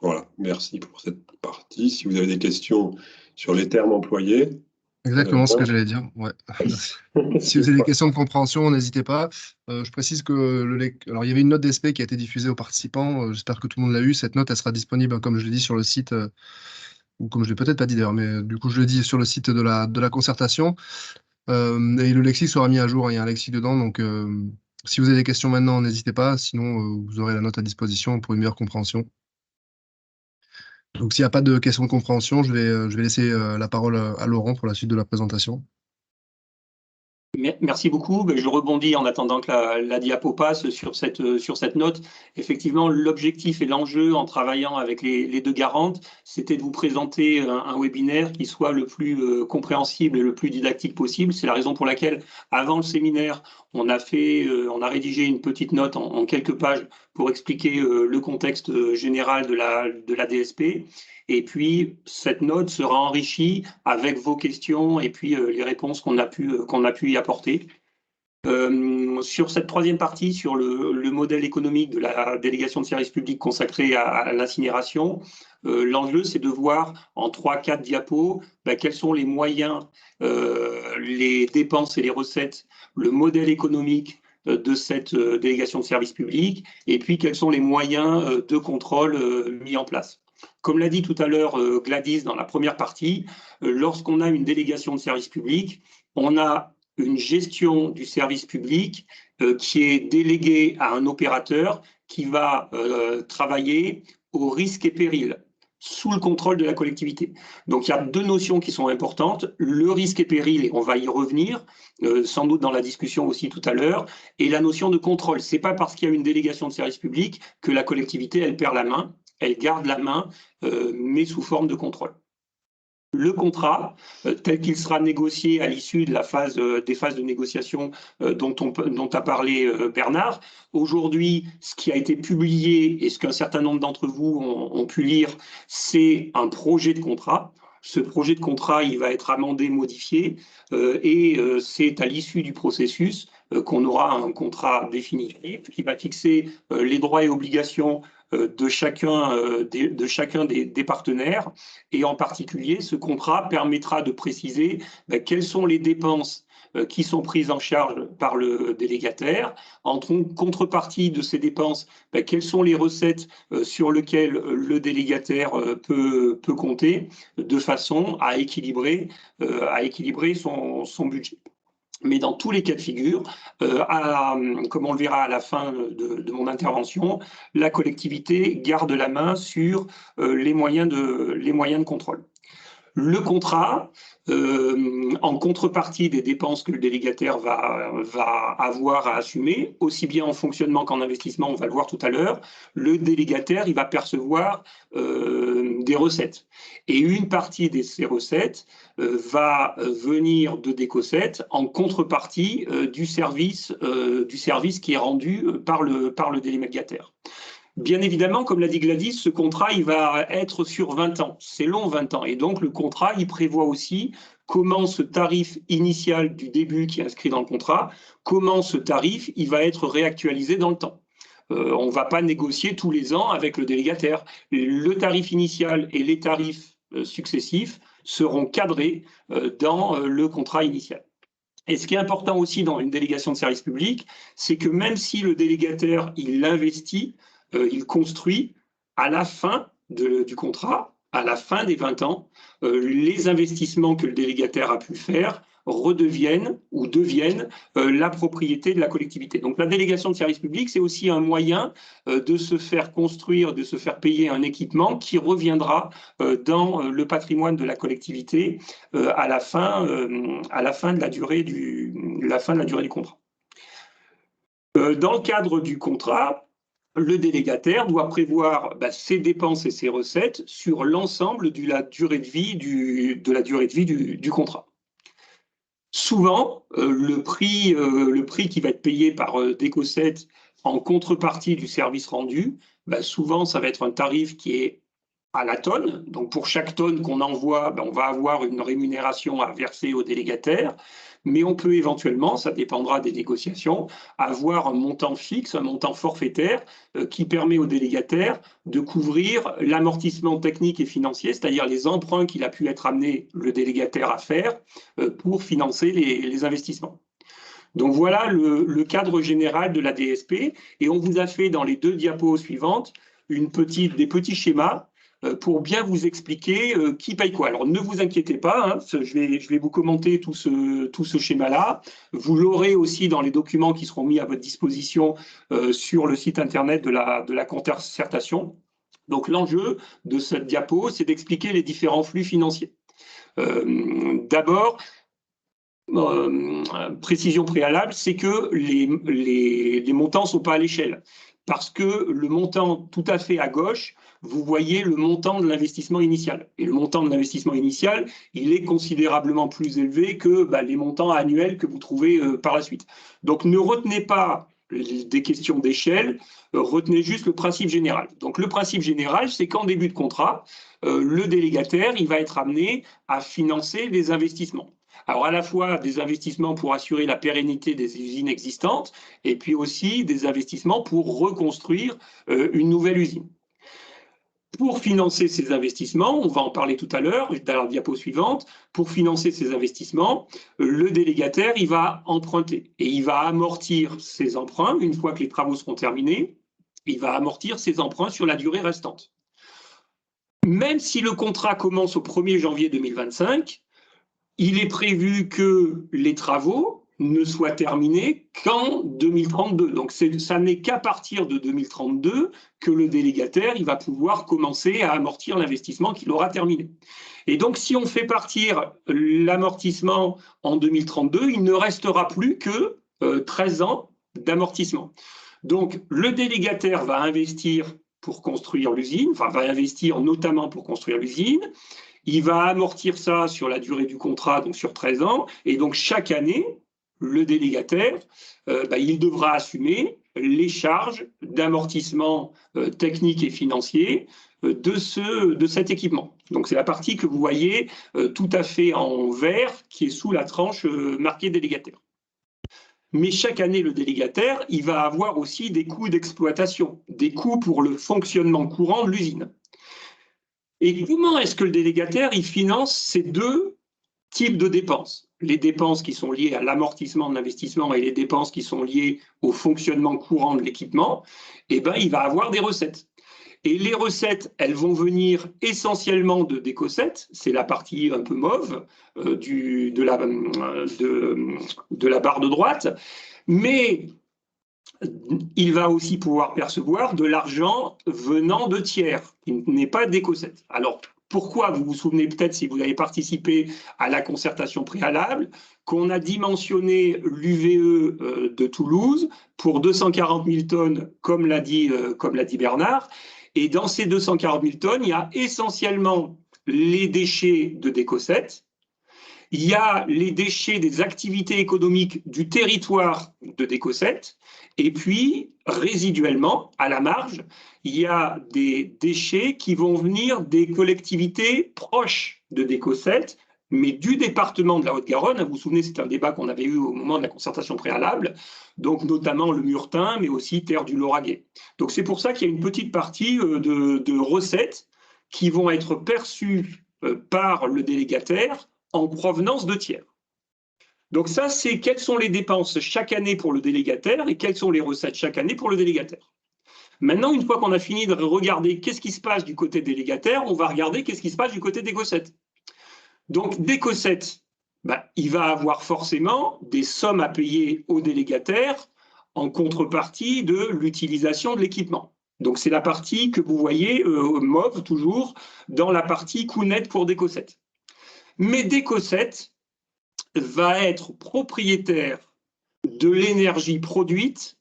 [SPEAKER 4] Voilà, merci pour cette partie. Si vous avez des questions sur les termes employés.
[SPEAKER 1] Exactement ce que j'allais dire. Ouais. Si vous avez des questions de compréhension, n'hésitez pas. Je précise que alors, il y avait une note DSP qui a été diffusée aux participants. J'espère que tout le monde l'a eu. Cette note, elle sera disponible, comme je l'ai dit, sur le site, ou comme je ne l'ai peut-être pas dit d'ailleurs, mais du coup, je le dis sur le site de la concertation. Et le lexique sera mis à jour. Il y a un lexique dedans. Donc, si vous avez des questions maintenant, n'hésitez pas. Sinon, vous aurez la note à disposition pour une meilleure compréhension. Donc, s'il n'y a pas de questions de compréhension, je vais laisser la parole à Laurent pour la suite de la présentation.
[SPEAKER 2] Merci beaucoup. Je rebondis en attendant que la diapo passe sur cette note. Effectivement, l'objectif et l'enjeu en travaillant avec les deux garantes, c'était de vous présenter un webinaire qui soit le plus compréhensible et le plus didactique possible. C'est la raison pour laquelle, avant le séminaire, on a rédigé une petite note en quelques pages pour expliquer le contexte général de la DSP. Et puis, cette note sera enrichie avec vos questions et puis les réponses qu'on a pu y apporter. Sur cette troisième partie, sur le modèle économique de la délégation de services publics consacrée à l'incinération, l'enjeu, c'est de voir en 3-4 diapos quels sont les moyens, les dépenses et les recettes, le modèle économique de cette délégation de services publics, et puis quels sont les moyens de contrôle mis en place. Comme l'a dit tout à l'heure Gladys dans la première partie, lorsqu'on a une délégation de service public, on a une gestion du service public qui est déléguée à un opérateur qui va travailler au risque et péril, sous le contrôle de la collectivité. Donc il y a deux notions qui sont importantes, le risque et péril, et on va y revenir, sans doute dans la discussion aussi tout à l'heure, et la notion de contrôle. Ce n'est pas parce qu'il y a une délégation de service public que la collectivité, elle perd la main. Elle garde la main, mais sous forme de contrôle. Le contrat, tel qu'il sera négocié à l'issue de des phases de négociation dont a parlé Bernard. Aujourd'hui, ce qui a été publié et ce qu'un certain nombre d'entre vous ont pu lire, c'est un projet de contrat. Ce projet de contrat, il va être amendé, modifié, et c'est à l'issue du processus qu'on aura un contrat définitif qui va fixer les droits et obligations de chacun des partenaires. Et en particulier, ce contrat permettra de préciser quelles sont les dépenses qui sont prises en charge par le délégataire. En contrepartie de ces dépenses, quelles sont les recettes sur lesquelles le délégataire peut compter de façon à équilibrer son budget. Mais dans tous les cas de figure, comme on le verra à la fin de mon intervention, la collectivité garde la main sur les moyens de contrôle. Le contrat, en contrepartie des dépenses que le délégataire va avoir à assumer, aussi bien en fonctionnement qu'en investissement, on va le voir tout à l'heure, le délégataire il va percevoir des recettes. Et une partie de ces recettes va venir de Décosset en contrepartie du service qui est rendu par le délégataire. Bien évidemment, comme l'a dit Gladys, ce contrat, il va être sur 20 ans. C'est long, 20 ans. Et donc, le contrat, il prévoit aussi comment ce tarif initial du début qui est inscrit dans le contrat, comment ce tarif, il va être réactualisé dans le temps. On ne va pas négocier tous les ans avec le délégataire. Le tarif initial et les tarifs successifs seront cadrés dans le contrat initial. Et ce qui est important aussi dans une délégation de service public, c'est que même si le délégataire, il investit, il construit à la fin du contrat, à la fin des 20 ans, les investissements que le délégataire a pu faire redeviennent ou deviennent la propriété de la collectivité. Donc la délégation de service public, c'est aussi un moyen de se faire construire, de se faire payer un équipement qui reviendra dans le patrimoine de la collectivité à la fin de la durée du contrat. Dans le cadre du contrat, le délégataire doit prévoir ses dépenses et ses recettes sur l'ensemble de la durée de vie du contrat. Souvent, le prix qui va être payé par Décosset en contrepartie du service rendu, souvent ça va être un tarif qui est à la tonne. Donc pour chaque tonne qu'on envoie, on va avoir une rémunération à verser au délégataire. Mais on peut éventuellement, ça dépendra des négociations, avoir un montant fixe, un montant forfaitaire qui permet au délégataire de couvrir l'amortissement technique et financier, c'est-à-dire les emprunts qu'il a pu être amené le délégataire à faire pour financer les investissements. Donc voilà le cadre général de la DSP. Et on vous a fait dans les 2 diapos suivantes des petits schémas pour bien vous expliquer qui paye quoi. Alors ne vous inquiétez pas, hein, je vais vous commenter tout ce schéma-là. Vous l'aurez aussi dans les documents qui seront mis à votre disposition sur le site internet de la concertation. Donc l'enjeu de cette diapo, c'est d'expliquer les différents flux financiers. D'abord, précision préalable, c'est que les montants ne sont pas à l'échelle. Parce que le montant tout à fait à gauche, vous voyez le montant de l'investissement initial. Et le montant de l'investissement initial, il est considérablement plus élevé que les montants annuels que vous trouvez par la suite. Donc ne retenez pas des questions d'échelle, retenez juste le principe général. Donc le principe général, c'est qu'en début de contrat, le délégataire, il va être amené à financer des investissements. Alors à la fois des investissements pour assurer la pérennité des usines existantes et puis aussi des investissements pour reconstruire une nouvelle usine. Pour financer ces investissements, on va en parler tout à l'heure, dans la diapo suivante, pour financer ces investissements, le délégataire, il va emprunter et il va amortir ses emprunts une fois que les travaux seront terminés, il va amortir ses emprunts sur la durée restante. Même si le contrat commence au 1er janvier 2025, il est prévu que les travaux ne soient terminés qu'en 2032. Donc, ça n'est qu'à partir de 2032 que le délégataire il va pouvoir commencer à amortir l'investissement qu'il aura terminé. Et donc, si on fait partir l'amortissement en 2032, il ne restera plus que 13 ans d'amortissement. Donc, le délégataire va investir pour construire l'usine, enfin, va investir notamment pour construire l'usine. il va amortir ça sur la durée du contrat, donc sur 13 ans, et donc chaque année, le délégataire, il devra assumer les charges d'amortissement technique et financier de cet équipement. Donc c'est la partie que vous voyez tout à fait en vert, qui est sous la tranche marquée délégataire. Mais chaque année, le délégataire, il va avoir aussi des coûts d'exploitation, des coûts pour le fonctionnement courant de l'usine. Et comment est-ce que le délégataire il finance ces deux types de dépenses? Les dépenses qui sont liées à l'amortissement de l'investissement et les dépenses qui sont liées au fonctionnement courant de l'équipement, il va avoir des recettes. Et les recettes, elles vont venir essentiellement de Décoset, c'est la partie un peu mauve de la barre de droite, mais il va aussi pouvoir percevoir de l'argent venant de tiers, qui n'est pas Décoset. Alors, pourquoi? Vous vous souvenez peut-être, si vous avez participé à la concertation préalable, qu'on a dimensionné l'UVE de Toulouse pour 240 000 tonnes, comme l'a dit Bernard. Et dans ces 240 000 tonnes, il y a essentiellement les déchets de Décoset, il y a les déchets des activités économiques du territoire de Décoset, et puis, résiduellement, à la marge, il y a des déchets qui vont venir des collectivités proches de Décoset, mais du département de la Haute-Garonne. Vous vous souvenez, c'est un débat qu'on avait eu au moment de la concertation préalable, donc notamment le Murtin, mais aussi Terre du Lauragais. Donc c'est pour ça qu'il y a une petite partie de recettes qui vont être perçues par le délégataire en provenance de tiers. Donc ça, c'est quelles sont les dépenses chaque année pour le délégataire et quelles sont les recettes chaque année pour le délégataire. Maintenant, une fois qu'on a fini de regarder qu'est-ce qui se passe du côté délégataire, on va regarder qu'est-ce qui se passe du côté Décoset. Donc Décoset, il va avoir forcément des sommes à payer au délégataire en contrepartie de l'utilisation de l'équipement. Donc c'est la partie que vous voyez mauve toujours dans la partie coût net pour Décoset. Mais Décoset va être propriétaire de l'énergie produite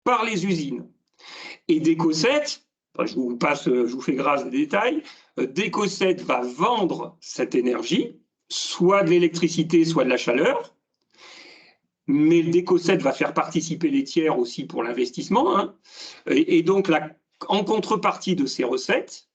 [SPEAKER 2] par les usines. Et Décoset, je vous fais grâce des détails, Décoset va vendre cette énergie, soit de l'électricité, soit de la chaleur, mais Décoset va faire participer les tiers aussi pour l'investissement. Hein. Et donc, en contrepartie de ces recettes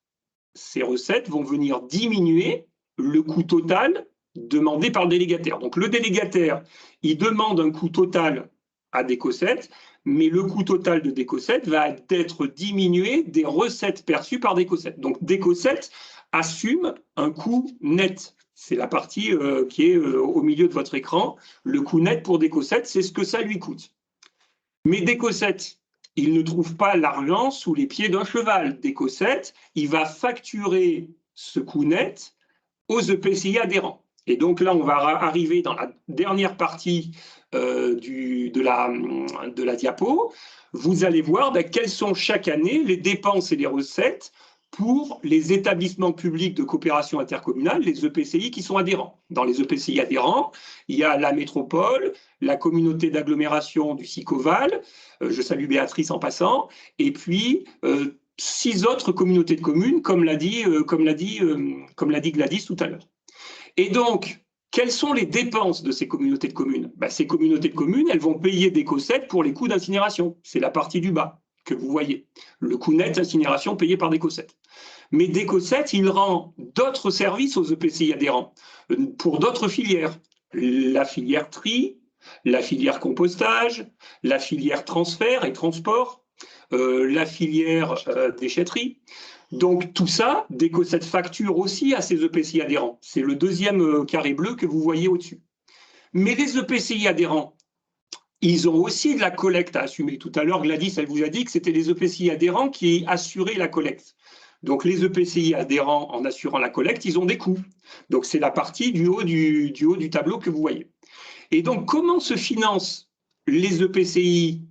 [SPEAKER 2] vont venir diminuer le coût total demandé par le délégataire. Donc le délégataire, il demande un coût total à Décoset, mais le coût total de Décoset va être diminué des recettes perçues par Décoset. Donc Décoset assume un coût net. C'est la partie qui est au milieu de votre écran. Le coût net pour Décoset, c'est ce que ça lui coûte. Mais Décoset, il ne trouve pas l'argent sous les pieds d'un cheval. Décoset, il va facturer ce coût net aux EPCI adhérents. Et donc là, on va arriver dans la dernière partie de la diapo. Vous allez voir quelles sont chaque année les dépenses et les recettes pour les établissements publics de coopération intercommunale, les EPCI qui sont adhérents. Dans les EPCI adhérents, il y a la métropole, la communauté d'agglomération du Sicoval, je salue Béatrice en passant, et puis 6 autres communautés de communes, comme l'a dit Gladys tout à l'heure. Et donc, quelles sont les dépenses de ces communautés de communes? Ces communautés de communes, elles vont payer Décoset pour les coûts d'incinération. C'est la partie du bas que vous voyez. Le coût net d'incinération payé par Décoset. Mais Décoset, il rend d'autres services aux EPCI adhérents pour d'autres filières. La filière tri, la filière compostage, la filière transfert et transport, la filière déchetterie. Donc tout ça, Décoset facture aussi à ses EPCI adhérents. C'est le deuxième carré bleu que vous voyez au-dessus. Mais les EPCI adhérents, ils ont aussi de la collecte à assumer. Tout à l'heure, Gladys, elle vous a dit que c'était les EPCI adhérents qui assuraient la collecte. Donc les EPCI adhérents, en assurant la collecte, ils ont des coûts. Donc c'est la partie du haut du tableau que vous voyez. Et donc comment se financent les EPCI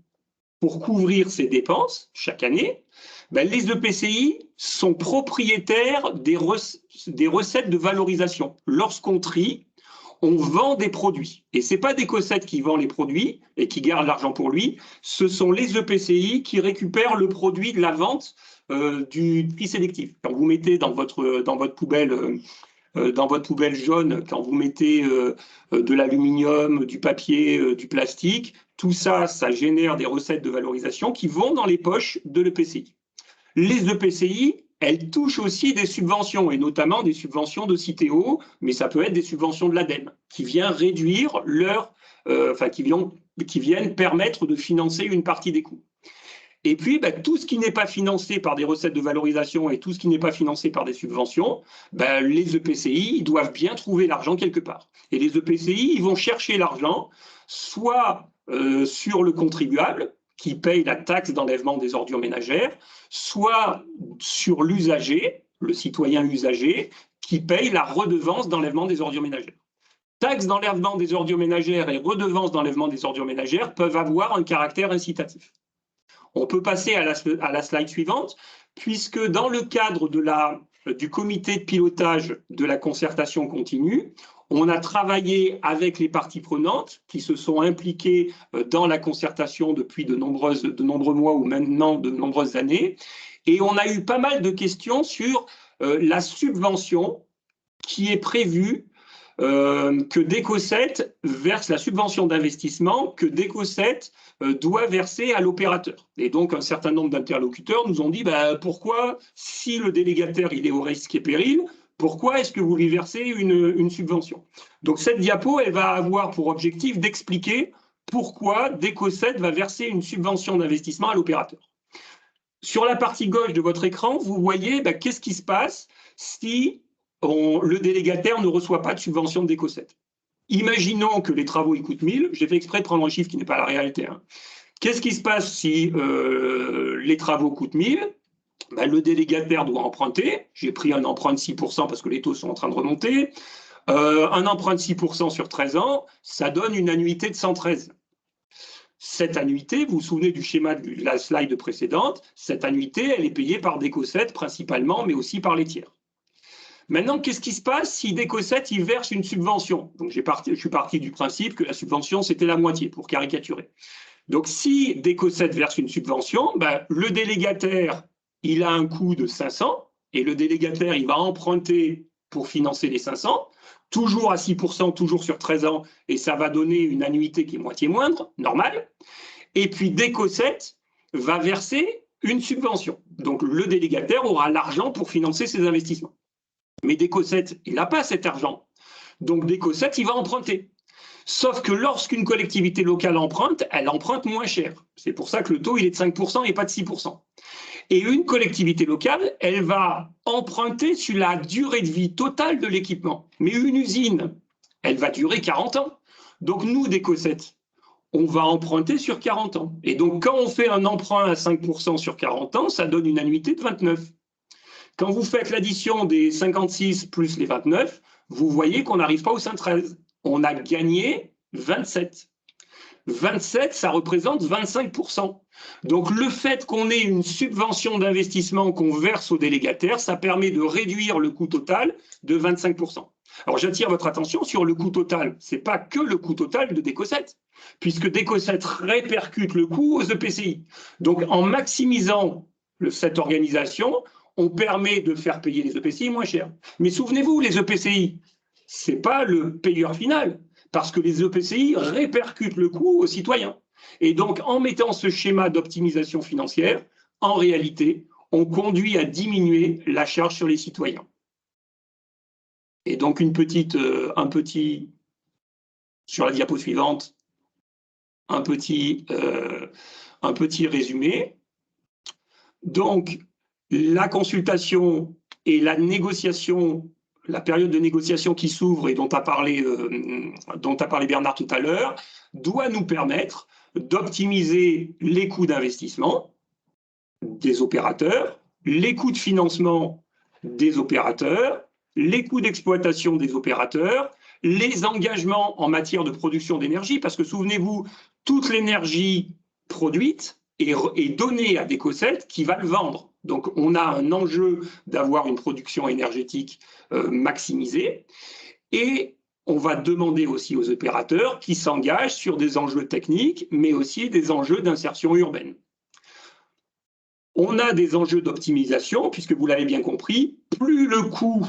[SPEAKER 2] pour couvrir ces dépenses chaque année? Les EPCI sont propriétaires des recettes de valorisation. Lorsqu'on trie, on vend des produits. Et ce n'est pas d'Ecosset qui vend les produits et qui garde l'argent pour lui, ce sont les EPCI qui récupèrent le produit de la vente du tri sélectif. Quand vous mettez dans votre poubelle jaune, quand vous mettez de l'aluminium, du papier, du plastique, tout ça, ça génère des recettes de valorisation qui vont dans les poches de l'EPCI. Les EPCI, elles touchent aussi des subventions, et notamment des subventions de Citeo, mais ça peut être des subventions de l'ADEME, qui vient réduire qui viennent permettre de financer une partie des coûts. Et puis, tout ce qui n'est pas financé par des recettes de valorisation et tout ce qui n'est pas financé par des subventions, les EPCI ils doivent bien trouver l'argent quelque part. Et les EPCI, ils vont chercher l'argent soit sur le contribuable, qui paye la taxe d'enlèvement des ordures ménagères, soit sur l'usager, le citoyen usager, qui paye la redevance d'enlèvement des ordures ménagères. Taxe d'enlèvement des ordures ménagères et redevance d'enlèvement des ordures ménagères peuvent avoir un caractère incitatif. On peut passer à la slide suivante, puisque dans le cadre du comité de pilotage de la concertation continue, on a travaillé avec les parties prenantes qui se sont impliquées dans la concertation depuis de nombreux mois ou maintenant de nombreuses années. Et on a eu pas mal de questions sur la subvention qui est prévue, que Decosset verse, la subvention d'investissement que Decosset doit verser à l'opérateur. Et donc, un certain nombre d'interlocuteurs nous ont dit pourquoi, si le délégataire il est au risque et péril, pourquoi est-ce que vous lui versez une subvention? Donc, cette diapo, elle va avoir pour objectif d'expliquer pourquoi Decosset va verser une subvention d'investissement à l'opérateur. Sur la partie gauche de votre écran, vous voyez qu'est-ce qui se passe si le délégataire ne reçoit pas de subvention de Decosset. Imaginons que les travaux ils coûtent 1000, j'ai fait exprès de prendre un chiffre qui n'est pas la réalité. Qu'est-ce qui se passe si les travaux coûtent 1000 ? Le délégataire doit emprunter. J'ai pris un emprunt de 6% parce que les taux sont en train de remonter. Un emprunt de 6% sur 13 ans, ça donne une annuité de 113. Cette annuité, vous vous souvenez du schéma de la slide précédente, cette annuité, elle est payée par Decosset principalement, mais aussi par les tiers. Maintenant, qu'est-ce qui se passe si Decosset il verse une subvention? Donc, je suis parti du principe que la subvention, c'était la moitié, pour caricaturer. Donc, si Decosset verse une subvention, le délégataire, il a un coût de 500, et le délégataire, il va emprunter pour financer les 500, toujours à 6%, toujours sur 13 ans, et ça va donner une annuité qui est moitié moindre, normal. Et puis, Decosset va verser une subvention. Donc, le délégataire aura l'argent pour financer ses investissements. Mais Decosset, il n'a pas cet argent. Donc Decosset, il va emprunter. Sauf que lorsqu'une collectivité locale emprunte, elle emprunte moins cher. C'est pour ça que le taux, il est de 5% et pas de 6%. Et une collectivité locale, elle va emprunter sur la durée de vie totale de l'équipement. Mais une usine, elle va durer 40 ans. Donc nous, Decosset, on va emprunter sur 40 ans. Et donc quand on fait un emprunt à 5% sur 40 ans, ça donne une annuité de 29. Quand vous faites l'addition des 56 plus les 29, vous voyez qu'on n'arrive pas au 113. On a gagné 27. 27, ça représente 25%. Donc le fait qu'on ait une subvention d'investissement qu'on verse au délégataire, ça permet de réduire le coût total de 25%. Alors j'attire votre attention sur le coût total. Ce n'est pas que le coût total de Decosset, puisque Decosset répercute le coût aux EPCI. Donc en maximisant cette organisation, on permet de faire payer les EPCI moins cher. Mais souvenez-vous, les EPCI, ce n'est pas le payeur final, parce que les EPCI répercutent le coût aux citoyens. Et donc, en mettant ce schéma d'optimisation financière, en réalité, on conduit à diminuer la charge sur les citoyens. Et donc, sur la diapo suivante, un petit résumé. Donc, la consultation et la négociation, la période de négociation qui s'ouvre et dont a parlé Bernard tout à l'heure, doit nous permettre d'optimiser les coûts d'investissement des opérateurs, les coûts de financement des opérateurs, les coûts d'exploitation des opérateurs, les engagements en matière de production d'énergie, parce que souvenez-vous, toute l'énergie produite est donnée à Decosset qui va le vendre. Donc, on a un enjeu d'avoir une production énergétique maximisée et on va demander aussi aux opérateurs qui s'engagent sur des enjeux techniques, mais aussi des enjeux d'insertion urbaine. On a des enjeux d'optimisation, puisque vous l'avez bien compris, plus le coût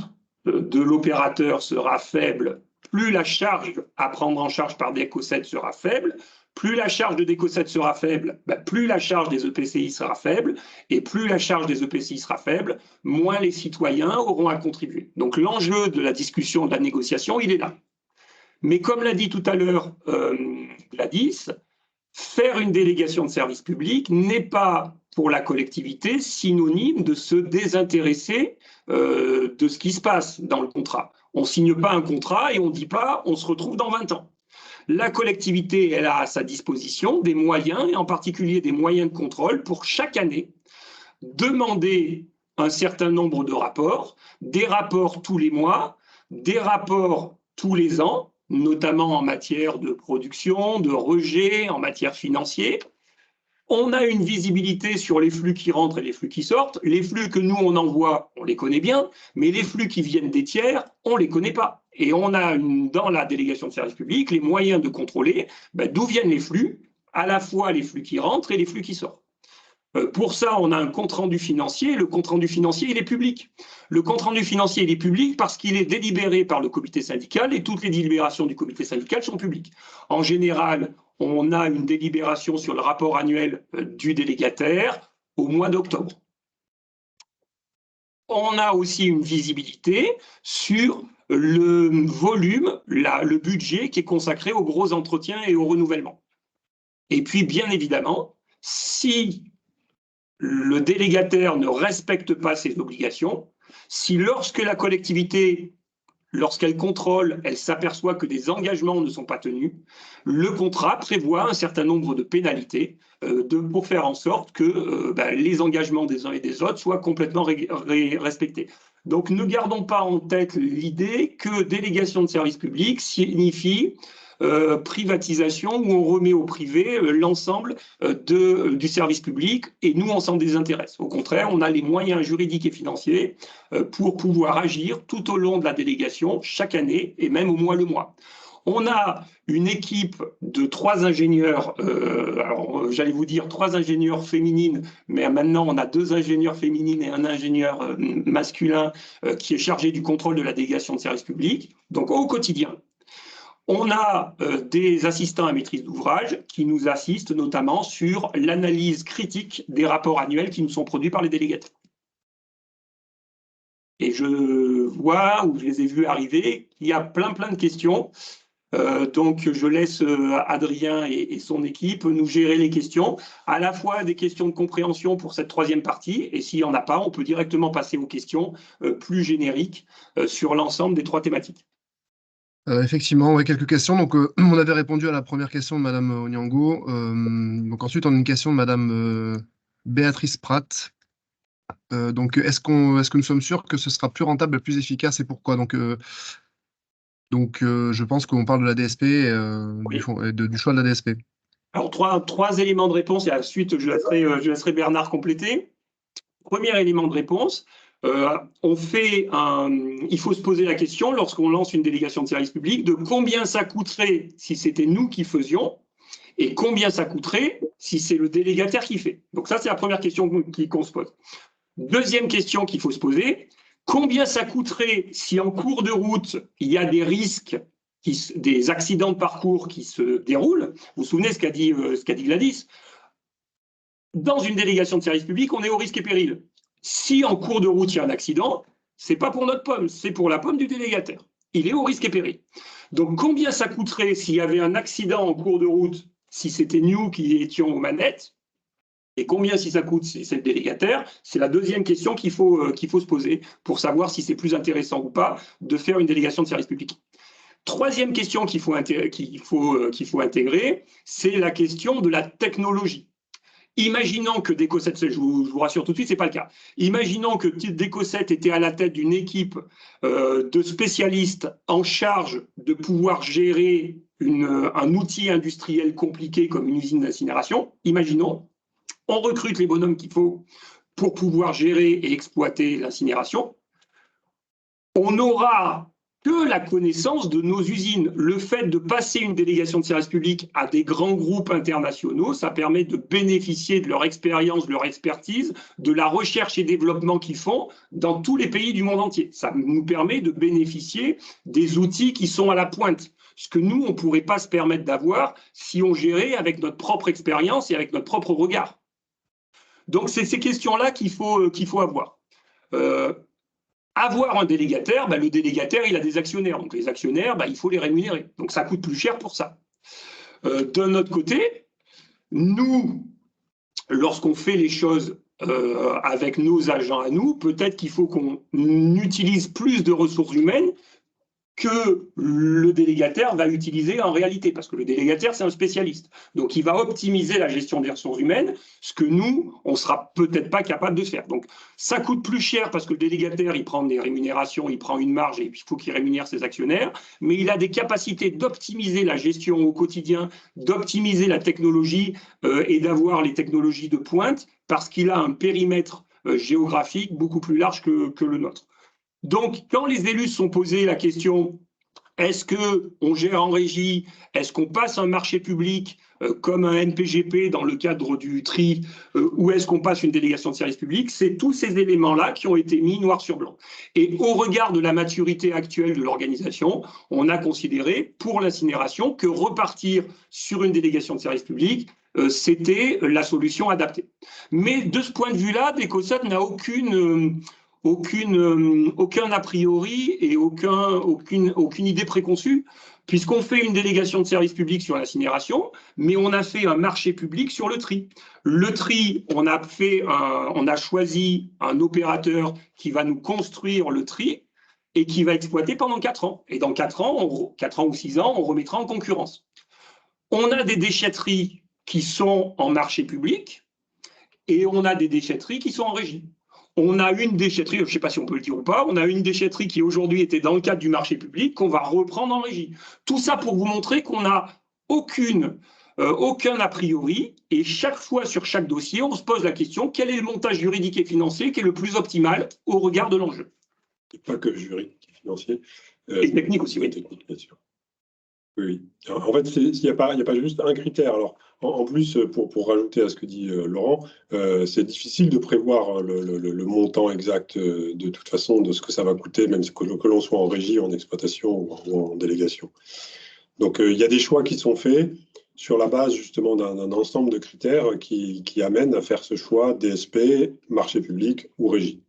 [SPEAKER 2] de l'opérateur sera faible, plus la charge à prendre en charge par DECO7 sera faible, plus la charge de DECO7 sera faible, plus la charge des EPCI sera faible, et plus la charge des EPCI sera faible, moins les citoyens auront à contribuer. Donc l'enjeu de la discussion, de la négociation, il est là. Mais comme l'a dit tout à l'heure Gladys, faire une délégation de service public n'est pas pour la collectivité synonyme de se désintéresser de ce qui se passe dans le contrat. On ne signe pas un contrat et on ne dit pas on se retrouve dans 20 ans. La collectivité, elle a à sa disposition des moyens, et en particulier des moyens de contrôle, pour chaque année demander un certain nombre de rapports, des rapports tous les mois, des rapports tous les ans, notamment en matière de production, de rejet, en matière financière. On a une visibilité sur les flux qui rentrent et les flux qui sortent. Les flux que nous, on envoie, on les connaît bien, mais les flux qui viennent des tiers, on ne les connaît pas. Et on a dans la délégation de service public les moyens de contrôler d'où viennent les flux, à la fois les flux qui rentrent et les flux qui sortent. Pour ça, on a un compte-rendu financier. Le compte-rendu financier, il est public. Le compte-rendu financier, il est public parce qu'il est délibéré par le comité syndical et toutes les délibérations du comité syndical sont publiques. En général, on a une délibération sur le rapport annuel du délégataire au mois d'octobre. On a aussi une visibilité sur le volume, le budget qui est consacré aux gros entretiens et au renouvellement. Et puis, bien évidemment, si le délégataire ne respecte pas ses obligations, si lorsque la collectivité, lorsqu'elle contrôle, elle s'aperçoit que des engagements ne sont pas tenus, le contrat prévoit un certain nombre de pénalités pour faire en sorte que les engagements des uns et des autres soient complètement respectés. Donc ne gardons pas en tête l'idée que délégation de service public signifie privatisation où on remet au privé l'ensemble du service public et nous, on s'en désintéresse. Au contraire, on a les moyens juridiques et financiers pour pouvoir agir tout au long de la délégation, chaque année et même au mois le mois. On a une équipe de 3 ingénieurs, alors j'allais vous dire 3 ingénieurs féminines, mais maintenant on a 2 ingénieurs féminines et un ingénieur masculin qui est chargé du contrôle de la délégation de service public. Donc au quotidien, on a des assistants à maîtrise d'ouvrage qui nous assistent notamment sur l'analyse critique des rapports annuels qui nous sont produits par les délégataires. Et je vois, ou je les ai vus arriver, qu'il y a plein de questions. Donc je laisse Adrien et son équipe nous gérer les questions, à la fois des questions de compréhension pour cette 3e partie, et s'il n'y en a pas, on peut directement passer aux questions plus génériques sur l'ensemble des 3 thématiques.
[SPEAKER 1] Effectivement, ouais, quelques questions. Donc, on avait répondu à la première question de Madame Onyango. Donc ensuite, on a une question de Madame Béatrice Pratt. Donc, est-ce que nous sommes sûrs que ce sera plus rentable et plus efficace et pourquoi? Donc, je pense qu'on parle de la DSP
[SPEAKER 2] Oui.
[SPEAKER 1] du choix de la DSP.
[SPEAKER 2] Alors, trois éléments de réponse et ensuite je laisserai Bernard compléter. Premier élément de réponse, il faut se poser la question lorsqu'on lance une délégation de service public de combien ça coûterait si c'était nous qui faisions et combien ça coûterait si c'est le délégataire qui fait. Donc ça, c'est la première question qu'on se pose. Deuxième question qu'il faut se poser, combien ça coûterait si en cours de route, il y a des risques, des accidents de parcours qui se déroulent? Vous vous souvenez ce qu'a dit Gladys? Dans une délégation de service public, on est au risque et péril. Si en cours de route, il y a un accident, ce n'est pas pour notre pomme, c'est pour la pomme du délégataire. Il est au risque et péril. Donc, combien ça coûterait s'il y avait un accident en cours de route, si c'était nous qui étions aux manettes, et combien si ça coûte si c'est le délégataire? C'est la deuxième question qu'il faut se poser pour savoir si c'est plus intéressant ou pas de faire une délégation de service public. Troisième question qu'il faut intégrer, c'est la question de la technologie. Imaginons que DECO7, je vous rassure tout de suite, ce n'est pas le cas. Imaginons que DECO7 était à la tête d'une équipe de spécialistes en charge de pouvoir gérer un outil industriel compliqué comme une usine d'incinération. Imaginons, on recrute les bonhommes qu'il faut pour pouvoir gérer et exploiter l'incinération. On aura que la connaissance de nos usines. Le fait de passer une délégation de service public à des grands groupes internationaux, ça permet de bénéficier de leur expérience, de leur expertise, de la recherche et développement qu'ils font dans tous les pays du monde entier. Ça nous permet de bénéficier des outils qui sont à la pointe, ce que nous, on ne pourrait pas se permettre d'avoir si on gérait avec notre propre expérience et avec notre propre regard. Donc, c'est ces questions-là qu'il faut avoir. Avoir un délégataire, le délégataire, il a des actionnaires. Donc, les actionnaires, il faut les rémunérer. Donc, ça coûte plus cher pour ça. D'un autre côté, nous, lorsqu'on fait les choses avec nos agents à nous, peut-être qu'il faut qu'on utilise plus de ressources humaines que le délégataire va utiliser en réalité, parce que le délégataire, c'est un spécialiste. Donc, il va optimiser la gestion des ressources humaines, ce que nous, on ne sera peut-être pas capable de faire. Donc, ça coûte plus cher parce que le délégataire, il prend des rémunérations, il prend une marge et il faut qu'il rémunère ses actionnaires, mais il a des capacités d'optimiser la gestion au quotidien, d'optimiser la technologie et d'avoir les technologies de pointe parce qu'il a un périmètre géographique beaucoup plus large que le nôtre. Donc, quand les élus se sont posés la question, est-ce qu'on gère en régie, est-ce qu'on passe un marché public comme un NPGP dans le cadre du tri, ou est-ce qu'on passe une délégation de service public, c'est tous ces éléments-là qui ont été mis noir sur blanc. Et au regard de la maturité actuelle de l'organisation, on a considéré pour l'incinération que repartir sur une délégation de service public, c'était la solution adaptée. Mais de ce point de vue-là, Décosat n'a aucun a priori et aucune idée préconçue, puisqu'on fait une délégation de service public sur l'incinération, mais on a fait un marché public sur le tri. Le tri, on a choisi un opérateur qui va nous construire le tri et qui va exploiter pendant 4 ans. Et dans 4 ans, 4 ans ou 6 ans, on remettra en concurrence. On a des déchetteries qui sont en marché public et on a des déchetteries qui sont en régie. On a une déchetterie, je ne sais pas si on peut le dire ou pas, on a une déchetterie qui aujourd'hui était dans le cadre du marché public qu'on va reprendre en régie. Tout ça pour vous montrer qu'on n'a aucun a priori et chaque fois sur chaque dossier, on se pose la question quel est le montage juridique et financier qui est le plus optimal au regard de l'enjeu.
[SPEAKER 4] Et pas que juridique et financier.
[SPEAKER 2] Et technique aussi, oui.
[SPEAKER 4] Technique, bien sûr. Oui. En fait, il n'y a pas juste un critère. Alors, en plus, pour rajouter à ce que dit Laurent, c'est difficile de prévoir le montant exact de toute façon de ce que ça va coûter, même que l'on soit en régie, en exploitation ou en délégation. Donc, il y a des choix qui sont faits sur la base justement d'un ensemble de critères qui amènent à faire ce choix DSP, marché public ou régie.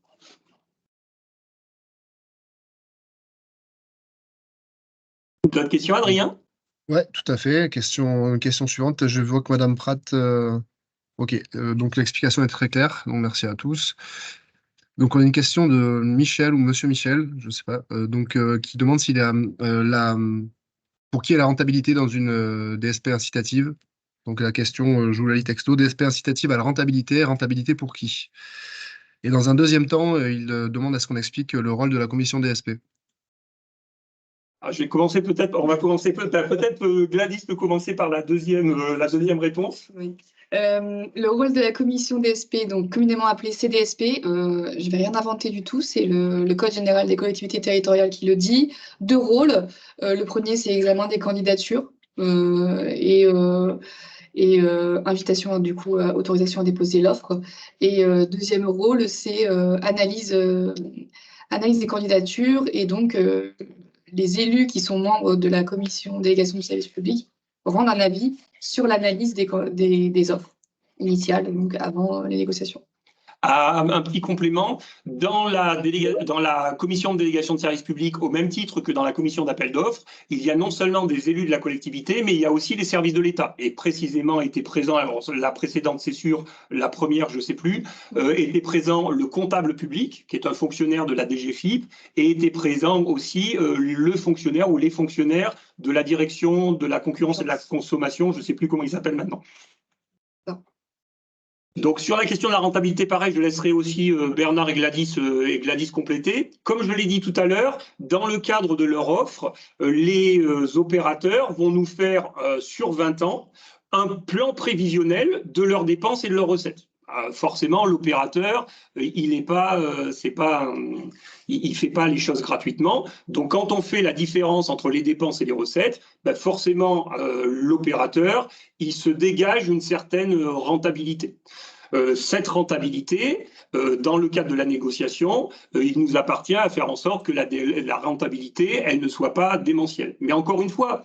[SPEAKER 2] D'autres questions, Adrien?
[SPEAKER 1] Oui, tout à fait. Question suivante. Je vois que Madame Pratt. Ok, donc l'explication est très claire. Donc merci à tous. Donc on a une question de Michel ou Monsieur Michel, je ne sais pas, qui demande s'il y a pour qui est la rentabilité dans une DSP incitative. Donc la question, je vous la lis texto, DSP incitative à la rentabilité pour qui? Et dans un deuxième temps, il demande à ce qu'on explique le rôle de la commission DSP.
[SPEAKER 2] Je vais commencer peut-être Gladys peut commencer par la deuxième réponse.
[SPEAKER 3] Oui. Le rôle de la commission DSP, donc communément appelée CDSP, je ne vais rien inventer du tout, c'est le Code général des collectivités territoriales qui le dit. 2 rôles. Le premier, c'est examen des candidatures et invitation, du coup, autorisation à déposer l'offre. Et deuxième rôle, c'est analyse des candidatures et donc les élus qui sont membres de la commission délégation du service public rendent un avis sur l'analyse des offres initiales, donc avant les négociations.
[SPEAKER 2] Un petit complément, dans la commission de délégation de service public, au même titre que dans la commission d'appel d'offres, il y a non seulement des élus de la collectivité, mais il y a aussi les services de l'État. Et précisément était présent, alors la précédente c'est sûr, la première je ne sais plus, était présent le comptable public, qui est un fonctionnaire de la DGFiP, et était présent aussi le fonctionnaire ou les fonctionnaires de la direction de la concurrence et de la consommation, je ne sais plus comment ils s'appellent maintenant. Donc, sur la question de la rentabilité, pareil, je laisserai aussi Bernard et Gladys compléter. Comme je l'ai dit tout à l'heure, dans le cadre de leur offre, les opérateurs vont nous faire, sur 20 ans, un plan prévisionnel de leurs dépenses et de leurs recettes. forcément, l'opérateur, il ne fait pas les choses gratuitement. Donc, quand on fait la différence entre les dépenses et les recettes, ben forcément, l'opérateur, il se dégage une certaine rentabilité. Cette rentabilité, dans le cadre de la négociation, il nous appartient à faire en sorte que la rentabilité, elle ne soit pas démentielle. Mais encore une fois,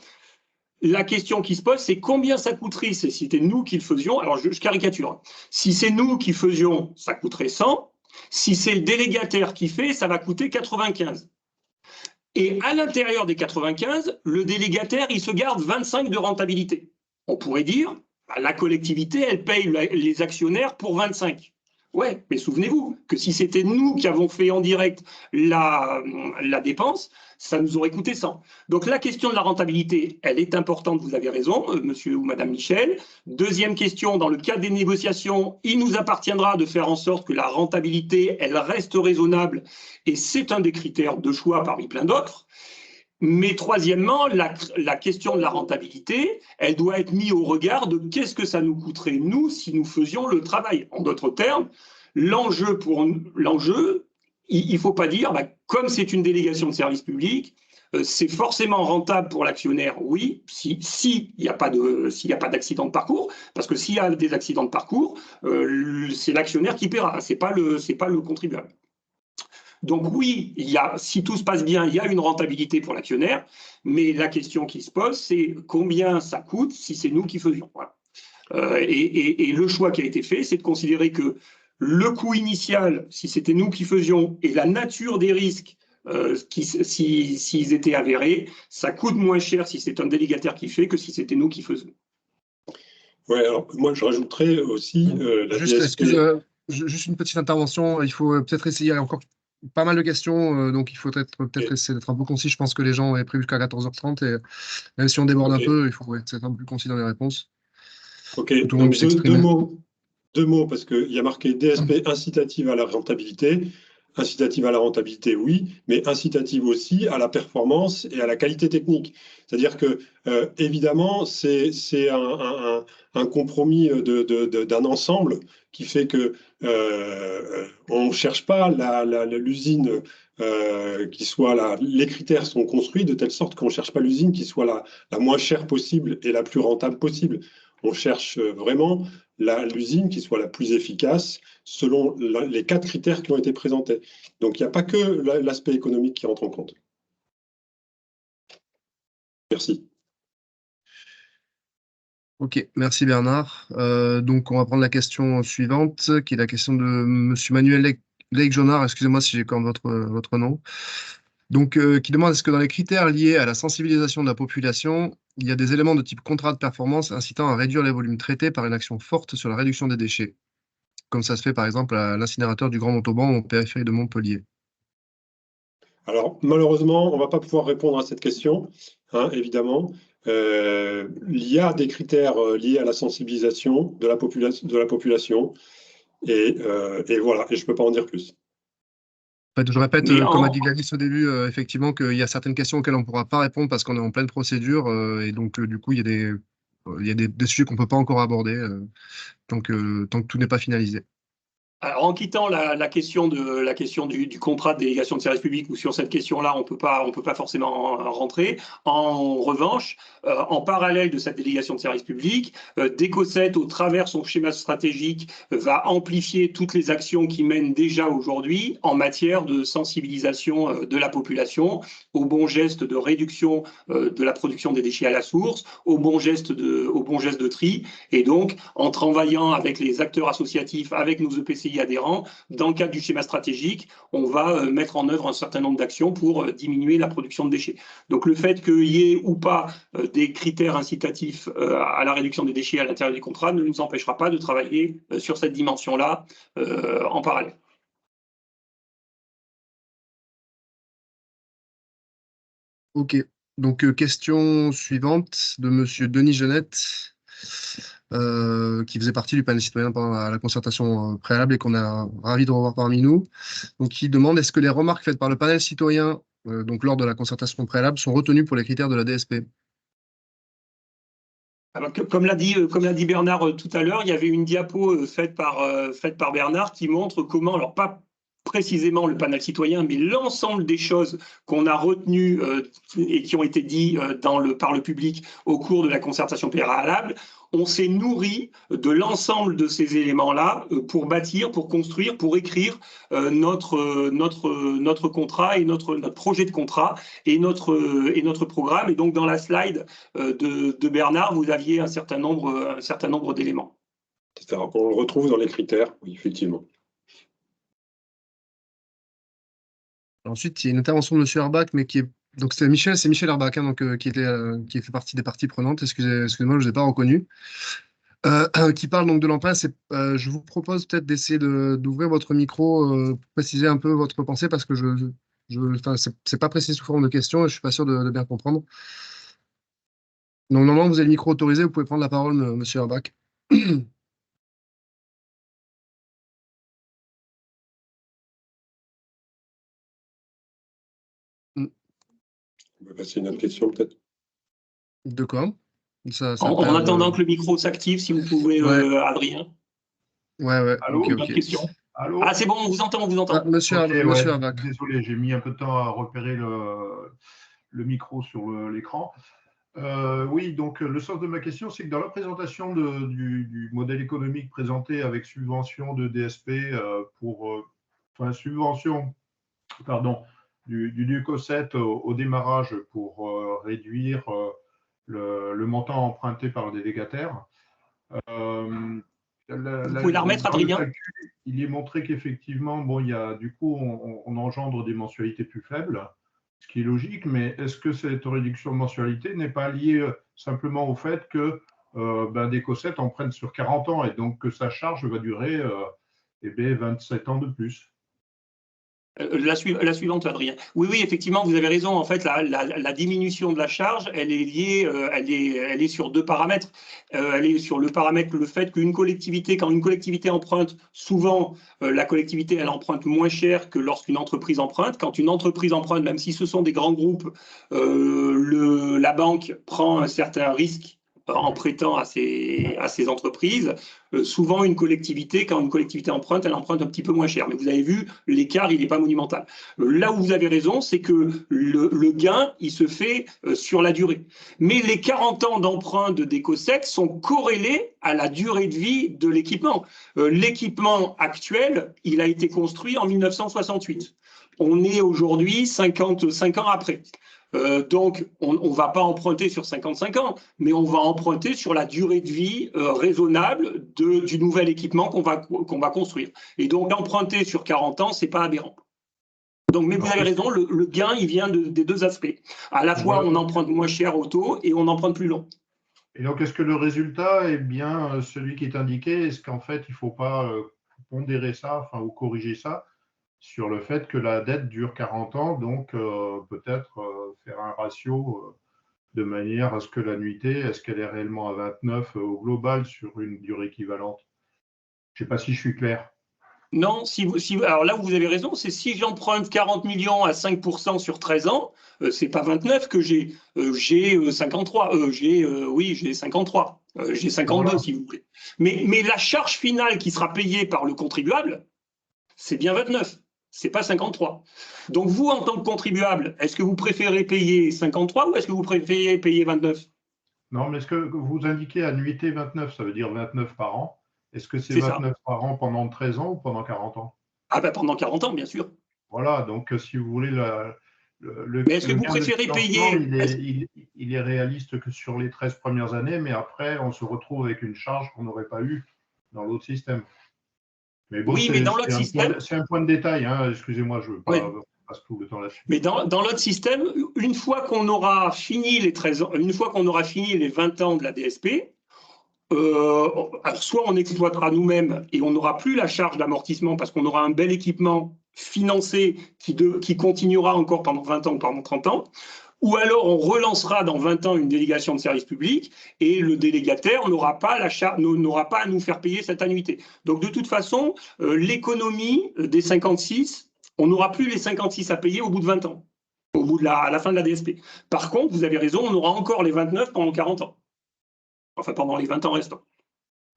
[SPEAKER 2] la question qui se pose, c'est combien ça coûterait si c'était nous qui le faisions. Alors, je caricature. Si c'est nous qui faisions, ça coûterait 100. Si c'est le délégataire qui fait, ça va coûter 95. Et à l'intérieur des 95, le délégataire, il se garde 25 de rentabilité. On pourrait dire, bah, la collectivité, elle paye les actionnaires pour 25. Ouais, mais souvenez-vous que si c'était nous qui avons fait en direct la dépense, ça nous aurait coûté 100. Donc la question de la rentabilité, elle est importante, vous avez raison, monsieur ou madame Michel. Deuxième question, dans le cadre des négociations, il nous appartiendra de faire en sorte que la rentabilité, elle reste raisonnable, et c'est un des critères de choix parmi plein d'autres. Mais troisièmement, la question de la rentabilité, elle doit être mise au regard de qu'est-ce que ça nous coûterait, nous, si nous faisions le travail. En d'autres termes, l'enjeu, il ne faut pas dire, bah, comme c'est une délégation de service public, c'est forcément rentable pour l'actionnaire, oui, s'il n'y a pas d'accident de parcours, parce que s'il y a des accidents de parcours, c'est l'actionnaire qui paiera, c'est pas le contribuable. Donc oui, si tout se passe bien, il y a une rentabilité pour l'actionnaire, mais la question qui se pose, c'est combien ça coûte si c'est nous qui faisions. Voilà. Et le choix qui a été fait, c'est de considérer que le coût initial, si c'était nous qui faisions, et la nature des risques, s'ils étaient avérés, ça coûte moins cher si c'est un délégataire qui fait que si c'était nous qui faisions.
[SPEAKER 4] Oui, alors moi je rajouterais aussi la
[SPEAKER 1] juste une petite intervention, il faut peut-être essayer, il y a encore pas mal de questions, donc il faut peut-être essayer d'être un peu concis. Je pense que les gens avaient prévu jusqu'à 14h30 et même si on déborde un peu, il faut être un peu plus concis dans les réponses.
[SPEAKER 4] Ok, donc deux mots, parce qu'il y a marqué DSP incitative à la rentabilité. Incitative à la rentabilité, oui, mais incitative aussi à la performance et à la qualité technique. C'est-à-dire que, évidemment, c'est un compromis d'un ensemble qui fait que on ne cherche pas l'usine qui soit les critères sont construits de telle sorte qu'on ne cherche pas l'usine qui soit la moins chère possible et la plus rentable possible. On cherche vraiment l'usine qui soit la plus efficace selon les 4 critères qui ont été présentés. Donc, il n'y a pas que l'aspect économique qui entre en compte. Merci.
[SPEAKER 1] Ok, merci Bernard. Donc, on va prendre la question suivante, qui est la question de monsieur Manuel Lake-Jonard, excusez-moi si j'écorne votre nom. Donc, qui demande, est-ce que dans les critères liés à la sensibilisation de la population, il y a des éléments de type contrat de performance incitant à réduire les volumes traités par une action forte sur la réduction des déchets, comme ça se fait par exemple à l'incinérateur du Grand Montauban en périphérie de Montpellier?
[SPEAKER 4] Alors, malheureusement, on ne va pas pouvoir répondre à cette question, hein, évidemment. Il y a des critères liés à la sensibilisation de la population et voilà, et je ne peux pas en dire plus.
[SPEAKER 1] En fait, je répète, comme a dit Gladys au début, effectivement, qu'il y a certaines questions auxquelles on ne pourra pas répondre parce qu'on est en pleine procédure, et donc du coup, il y a des sujets qu'on ne peut pas encore aborder tant que tout n'est pas finalisé.
[SPEAKER 2] Alors, en quittant la question du contrat de délégation de service public, où sur cette question-là, on peut pas forcément rentrer. En revanche, en parallèle de cette délégation de service public, DECOSET, au travers son schéma stratégique, va amplifier toutes les actions qui mènent déjà aujourd'hui en matière de sensibilisation de la population aux bons gestes de réduction de la production des déchets à la source, aux bons gestes de tri. Et donc, en travaillant avec les acteurs associatifs, avec nos EPCI adhérents, dans le cadre du schéma stratégique, on va mettre en œuvre un certain nombre d'actions pour diminuer la production de déchets. Donc le fait qu'il y ait ou pas des critères incitatifs à la réduction des déchets à l'intérieur du contrat ne nous empêchera pas de travailler sur cette dimension-là en parallèle.
[SPEAKER 1] Ok, donc question suivante de monsieur Denis Genette, qui faisait partie du panel citoyen pendant la concertation préalable et qu'on a ravi de revoir parmi nous. Donc, il demande, est-ce que les remarques faites par le panel citoyen donc lors de la concertation préalable sont retenues pour les critères de la DSP?
[SPEAKER 2] Alors, comme l'a dit Bernard tout à l'heure, il y avait une diapo faite par Bernard qui montre comment, alors pas précisément le panel citoyen, mais l'ensemble des choses qu'on a retenues et qui ont été dites par le public au cours de la concertation préalable. On s'est nourri de l'ensemble de ces éléments-là pour bâtir, pour construire, pour écrire notre contrat et notre projet de contrat et notre programme. Et donc, dans la slide de Bernard, vous aviez un certain nombre d'éléments.
[SPEAKER 4] On le retrouve dans les critères, oui, effectivement.
[SPEAKER 1] Ensuite, il y a une intervention de M. Herbach, mais qui est. Donc, c'est Michel Herbach, hein, donc, qui fait partie des parties prenantes. Excusez-moi, je ne vous ai pas reconnu. Qui parle donc de l'empreinte. Je vous propose peut-être d'essayer d'ouvrir votre micro pour préciser un peu votre pensée, parce que c'est pas précis sous forme de question et je ne suis pas sûr de bien comprendre. Donc, normalement, vous avez le micro autorisé, vous pouvez prendre la parole, M. Herbach.
[SPEAKER 4] On va passer à une autre question, peut-être.
[SPEAKER 1] De quoi?
[SPEAKER 2] En attendant que le micro s'active, si vous pouvez,
[SPEAKER 1] ouais.
[SPEAKER 2] Adrien.
[SPEAKER 1] Ouais.
[SPEAKER 5] Allô,
[SPEAKER 1] ok.
[SPEAKER 2] Question.
[SPEAKER 5] Allô.
[SPEAKER 2] Ah, c'est bon, on vous entend.
[SPEAKER 1] Monsieur Herbach.
[SPEAKER 5] Désolé, j'ai mis un peu de temps à repérer le micro sur l'écran. Oui, donc le sens de ma question, c'est que dans la présentation du modèle économique présenté avec subvention de DSP du DUCOSET au démarrage pour réduire le montant emprunté par le délégataire.
[SPEAKER 2] Vous pouvez la remettre, Adrien.
[SPEAKER 5] Il est montré qu'effectivement, du coup, on engendre des mensualités plus faibles, ce qui est logique, mais est-ce que cette réduction de mensualité n'est pas liée simplement au fait que des COSET empruntent sur 40 ans et donc que sa charge va durer 27 ans de plus?
[SPEAKER 2] La suivante, Adrien. Oui, effectivement, vous avez raison. En fait, la diminution de la charge, elle est liée, elle est sur deux paramètres. Elle est sur le paramètre, le fait qu'une collectivité, quand une collectivité emprunte, souvent, la collectivité, elle emprunte moins cher que lorsqu'une entreprise emprunte. Quand une entreprise emprunte, même si ce sont des grands groupes, la banque prend un certain risque en prêtant à ces entreprises. Souvent, quand une collectivité emprunte, elle emprunte un petit peu moins cher. Mais vous avez vu, l'écart, il n'est pas monumental. Là où vous avez raison, c'est que le gain, il se fait sur la durée. Mais les 40 ans d'emprunt de DECOSET sont corrélés à la durée de vie de l'équipement. L'équipement actuel, il a été construit en 1968. On est aujourd'hui 55 ans après. Donc, on ne va pas emprunter sur 55 ans, mais on va emprunter sur la durée de vie raisonnable du nouvel équipement qu'on va construire. Et donc, emprunter sur 40 ans, ce n'est pas aberrant. Donc, mais vous avez raison, le gain, il vient des deux aspects. À la fois, on emprunte moins cher au taux et on emprunte plus long.
[SPEAKER 5] Et donc, est-ce que le résultat est bien celui qui est indiqué? Est-ce qu'en fait, il ne faut pas pondérer ça, ou corriger ça sur le fait que la dette dure 40 ans, donc peut-être faire un ratio de manière à ce que l'annuité, est-ce qu'elle est réellement à 29 au global sur une durée équivalente? Je ne sais pas si je suis clair.
[SPEAKER 2] Non, alors là où vous avez raison, c'est si j'emprunte 40 millions à 5% sur 13 ans, c'est pas 29 que j'ai 53, j'ai 53, j'ai 52 voilà. Si vous voulez. Mais la charge finale qui sera payée par le contribuable, c'est bien 29. C'est pas 53. Donc vous, en tant que contribuable, est-ce que vous préférez payer 53 ou est-ce que vous préférez payer 29?
[SPEAKER 5] Non, mais est-ce que vous indiquez annuité 29, ça veut dire 29 par an. Est-ce que c'est 29 par an pendant 13 ans ou pendant 40 ans?
[SPEAKER 2] Ah ben pendant 40 ans, bien sûr.
[SPEAKER 5] Voilà, donc si vous voulez,
[SPEAKER 2] mais est-ce que vous préférez payer
[SPEAKER 5] il est réaliste que sur les 13 premières années, mais après, on se retrouve avec une charge qu'on n'aurait pas eue dans l'autre système. Mais bon,
[SPEAKER 2] oui, mais dans l'autre système…
[SPEAKER 5] C'est un point de détail, hein. Excusez-moi, je ne veux pas passer tout le temps là-dessus.
[SPEAKER 2] Mais dans l'autre système, une fois qu'on aura fini les 13 ans, une fois qu'on aura fini les 20 ans de la DSP, alors soit on exploitera nous-mêmes et on n'aura plus la charge d'amortissement parce qu'on aura un bel équipement financé qui continuera encore pendant 20 ans ou pendant 30 ans, ou alors on relancera dans 20 ans une délégation de service public et le délégataire n'aura pas à nous faire payer cette annuité. Donc de toute façon, l'économie des 56, on n'aura plus les 56 à payer au bout de 20 ans, à la fin de la DSP. Par contre, vous avez raison, on aura encore les 29 pendant 40 ans. enfin pendant les 20 ans restants.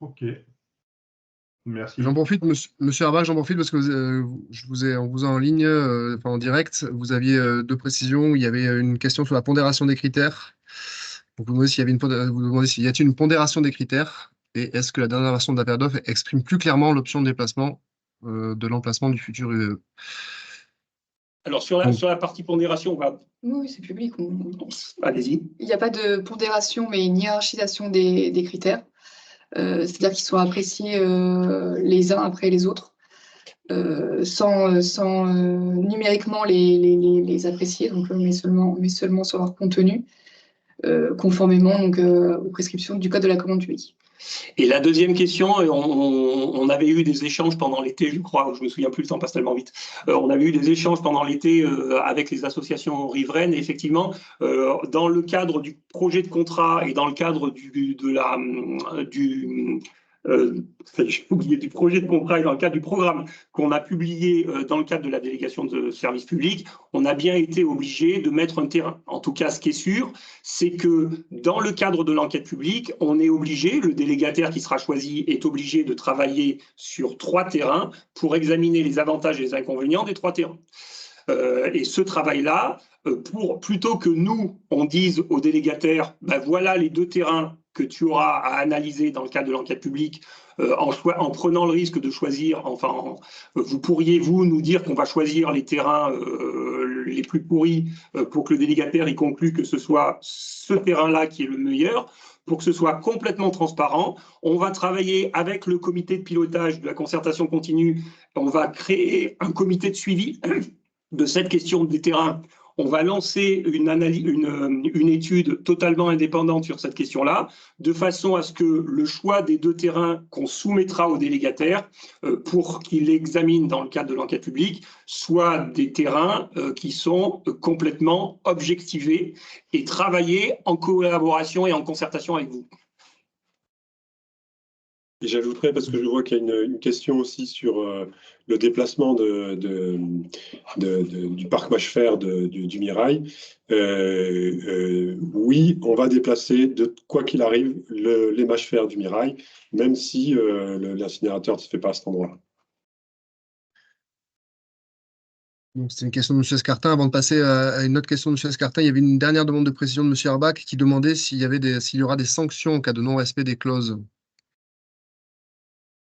[SPEAKER 5] OK. Merci.
[SPEAKER 1] J'en profite, monsieur Herbach, j'en profite parce que on vous a en ligne, enfin en direct, vous aviez deux précisions. Il y avait une question sur la pondération des critères. Donc, vous demandez s'il y avait vous demandez s'il y a-t-il une pondération des critères et est-ce que la dernière version de l'appel d'offres exprime plus clairement l'option de déplacement de l'emplacement du futur UE.
[SPEAKER 2] Alors sur la partie pondération, on va...
[SPEAKER 3] Oui, c'est public.
[SPEAKER 2] Allez-y.
[SPEAKER 3] Il n'y a pas de pondération, mais une hiérarchisation des critères. C'est-à-dire qu'ils sont appréciés les uns après les autres, sans numériquement les apprécier, donc, mais seulement sur leur contenu, conformément donc, aux prescriptions du Code de la commande publique.
[SPEAKER 2] Et la deuxième question, on avait eu des échanges pendant l'été, je crois, je me souviens plus, le temps passe tellement vite. On avait eu des échanges pendant l'été avec les associations riveraines. Et effectivement, dans le cadre du projet de contrat et dans le cadre j'ai oublié, du projet de contrat et dans le cadre du programme qu'on a publié dans le cadre de la délégation de service public, on a bien été obligé de mettre un terrain. En tout cas, ce qui est sûr, c'est que dans le cadre de l'enquête publique, on est obligé, le délégataire qui sera choisi est obligé de travailler sur 3 terrains pour examiner les avantages et les inconvénients des 3 terrains. Et ce travail-là, plutôt que nous, on dise aux délégataires, ben voilà les 2 terrains que tu auras à analyser dans le cadre de l'enquête publique, en prenant le risque de choisir, enfin, vous pourriez, vous, nous dire qu'on va choisir les terrains les plus pourris pour que le délégataire y conclue que ce soit ce terrain-là qui est le meilleur. Pour que ce soit complètement transparent, on va travailler avec le comité de pilotage de la concertation continue, on va créer un comité de suivi de cette question des terrains. On va lancer une étude totalement indépendante sur cette question-là, de façon à ce que le choix des 2 terrains qu'on soumettra au délégataire pour qu'il examine dans le cadre de l'enquête publique soient des terrains qui sont complètement objectivés et travaillés en collaboration et en concertation avec vous.
[SPEAKER 4] Et j'ajouterais, parce que je vois qu'il y a une question aussi sur le déplacement du parc mâche-fer du Mirail. Oui, on va déplacer, quoi qu'il arrive, les mâches-fer du Mirail, même si l'incinérateur ne se fait pas à cet endroit-là.
[SPEAKER 1] Donc, c'est une question de M. Escartin. Avant de passer à une autre question de M. Escartin, il y avait une dernière demande de précision de M. Herbach qui demandait s'il y aura des sanctions en cas de non-respect des clauses.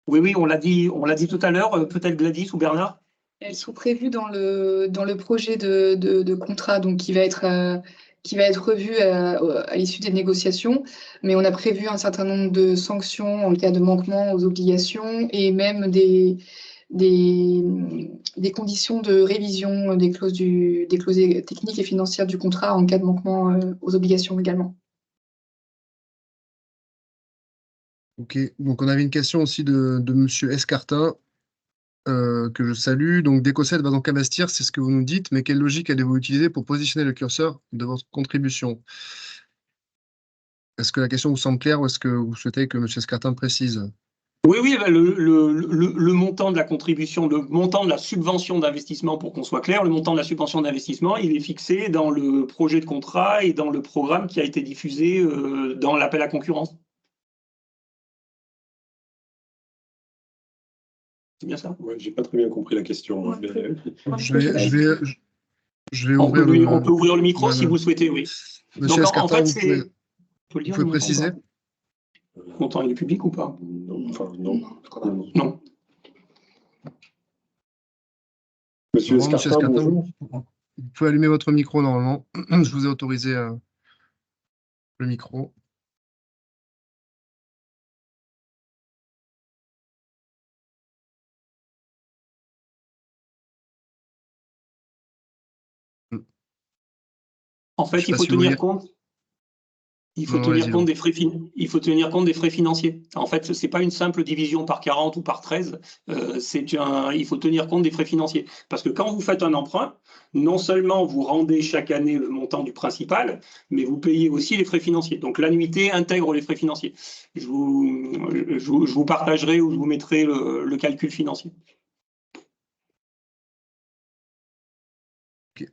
[SPEAKER 2] Oui, on l'a dit tout à l'heure, peut-être Gladys ou Bernard.
[SPEAKER 3] Elles sont prévues dans le projet de contrat, donc qui va être revu à l'issue des négociations, mais on a prévu un certain nombre de sanctions en cas de manquement aux obligations et même des conditions de révision des clauses techniques et financières du contrat en cas de manquement aux obligations également.
[SPEAKER 1] Ok, donc on avait une question aussi de M. Escartin, que je salue. Donc, Décosset va donc investir, c'est ce que vous nous dites, mais quelle logique allez-vous utiliser pour positionner le curseur de votre contribution? Est-ce que la question vous semble claire ou est-ce que vous souhaitez que M. Escartin précise?
[SPEAKER 2] Oui, le montant de la contribution, le montant de la subvention d'investissement, pour qu'on soit clair, le montant de la subvention d'investissement, il est fixé dans le projet de contrat et dans le programme qui a été diffusé dans l'appel à concurrence. C'est bien ça?
[SPEAKER 4] Ouais, j'ai pas très bien compris la question.
[SPEAKER 3] Ouais,
[SPEAKER 1] Je vais
[SPEAKER 2] on peut
[SPEAKER 1] ouvrir
[SPEAKER 2] ouvrir le micro si vous souhaitez, oui.
[SPEAKER 1] Monsieur
[SPEAKER 2] Donc,
[SPEAKER 1] Escartin,
[SPEAKER 2] vous
[SPEAKER 1] pouvez préciser?
[SPEAKER 2] Le montant, il est public ou pas?
[SPEAKER 4] Non, enfin, non.
[SPEAKER 2] Non.
[SPEAKER 4] Monsieur Escartin, bonjour.
[SPEAKER 1] Vous pouvez allumer votre micro normalement. Je vous ai autorisé le micro.
[SPEAKER 2] En fait, il faut tenir compte. Il faut tenir compte des frais financiers. En fait, ce n'est pas une simple division par 40 ou par 13. Il faut tenir compte des frais financiers. Parce que quand vous faites un emprunt, non seulement vous rendez chaque année le montant du principal, mais vous payez aussi les frais financiers. Donc l'annuité intègre les frais financiers. Je vous partagerai ou je vous mettrai le calcul financier.
[SPEAKER 1] Okay.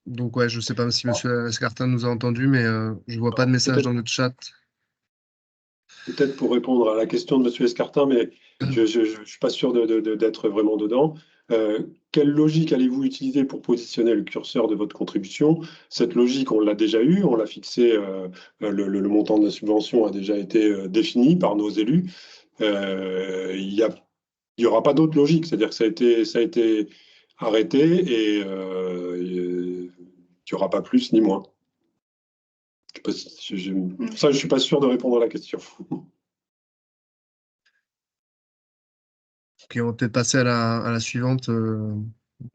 [SPEAKER 1] Donc ouais, je ne sais pas si M. Escartin nous a entendu, mais je ne vois pas de message dans le chat.
[SPEAKER 4] Peut-être pour répondre à la question de M. Escartin, mais je ne suis pas sûr d'être vraiment dedans. Quelle logique allez-vous utiliser pour positionner le curseur de votre contribution? Cette logique, on l'a déjà eue, on l'a fixée, le montant de la subvention a déjà été défini par nos élus. Il n'y aura pas d'autre logique, c'est-à-dire que ça a été arrêté et il n'y aura pas plus ni moins. Pour ça, je ne suis pas sûr de répondre à la question.
[SPEAKER 1] Ok, on va peut-être passer à la suivante.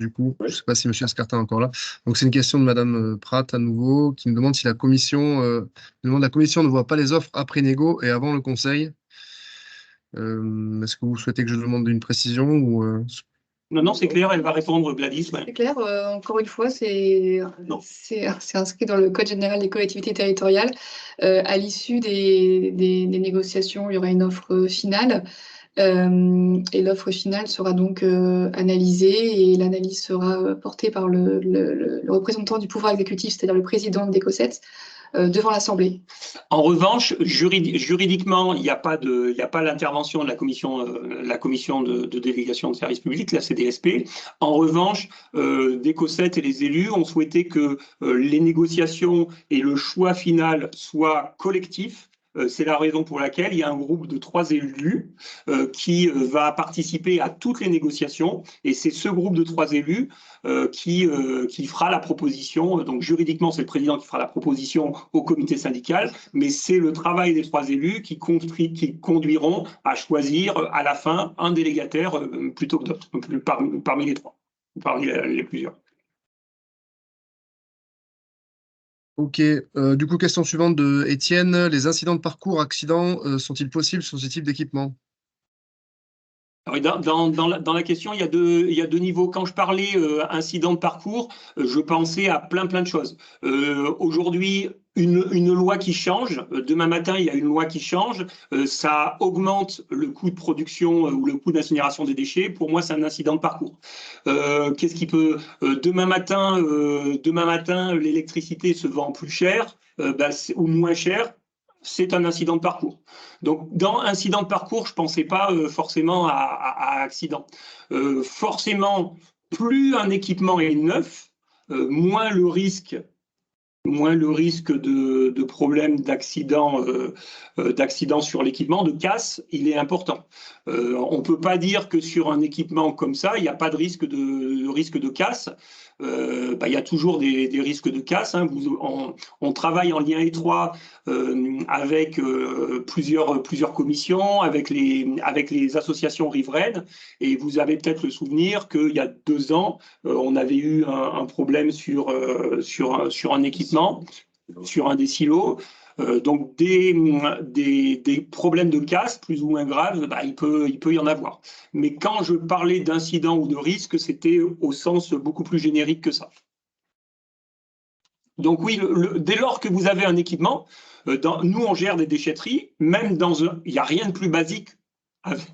[SPEAKER 1] Du coup,
[SPEAKER 4] Ouais.
[SPEAKER 1] je ne sais pas si M. Escartin est encore là. Donc, c'est une question de Mme Pratt à nouveau, qui me demande si la commission, la commission ne voit pas les offres après négo et avant le conseil. Est-ce que vous souhaitez que je demande une précision ou,
[SPEAKER 2] Non, c'est clair, elle va répondre, Gladys. Ouais.
[SPEAKER 3] C'est clair, encore une fois, c'est inscrit dans le Code général des collectivités territoriales. À l'issue des négociations, il y aura une offre finale. Et l'offre finale sera donc analysée et l'analyse sera portée par le représentant du pouvoir exécutif, c'est-à-dire le président d'Ecoset, devant l'Assemblée.
[SPEAKER 2] En revanche, juridiquement, il n'y a pas l'intervention de la commission de délégation de services publics, la CDSP. En revanche, Decoset et les élus ont souhaité que les négociations et le choix final soient collectifs. C'est la raison pour laquelle il y a un groupe de 3 élus qui va participer à toutes les négociations. Et c'est ce groupe de 3 élus qui fera la proposition. Donc juridiquement, c'est le président qui fera la proposition au comité syndical, mais c'est le travail des 3 élus qui conduiront à choisir à la fin un délégataire plutôt que d'autres, parmi les 3, parmi les plusieurs.
[SPEAKER 1] Ok, du coup, question suivante de Étienne. Les incidents de parcours, accidents, sont-ils possibles sur ce type d'équipement?
[SPEAKER 2] Dans la question, il y a deux niveaux. Quand je parlais incident de parcours, je pensais à plein de choses. Aujourd'hui, une loi qui change. Demain matin, il y a une loi qui change. Ça augmente le coût de production ou le coût d'incinération des déchets. Pour moi, c'est un incident de parcours. Qu'est-ce qui peut demain matin, l'électricité se vend plus cher ou moins cher. C'est un incident de parcours. Donc, dans incident de parcours, je ne pensais pas forcément à accident. Forcément, plus un équipement est neuf, moins le risque de problème d'accident sur l'équipement, de casse, il est important. On ne peut pas dire que sur un équipement comme ça, il n'y a pas de risque de casse. Il y a toujours des risques de casse. Hein. On travaille en lien étroit avec plusieurs commissions, avec les associations riveraines. Et vous avez peut-être le souvenir qu'il y a 2 ans, on avait eu un problème sur un équipement, sur un des silos. Donc des problèmes de casse plus ou moins graves, il peut y en avoir. Mais quand je parlais d'incident ou de risque, c'était au sens beaucoup plus générique que ça. Donc oui, dès lors que vous avez un équipement, nous on gère des déchetteries, même il n'y a rien de plus basique.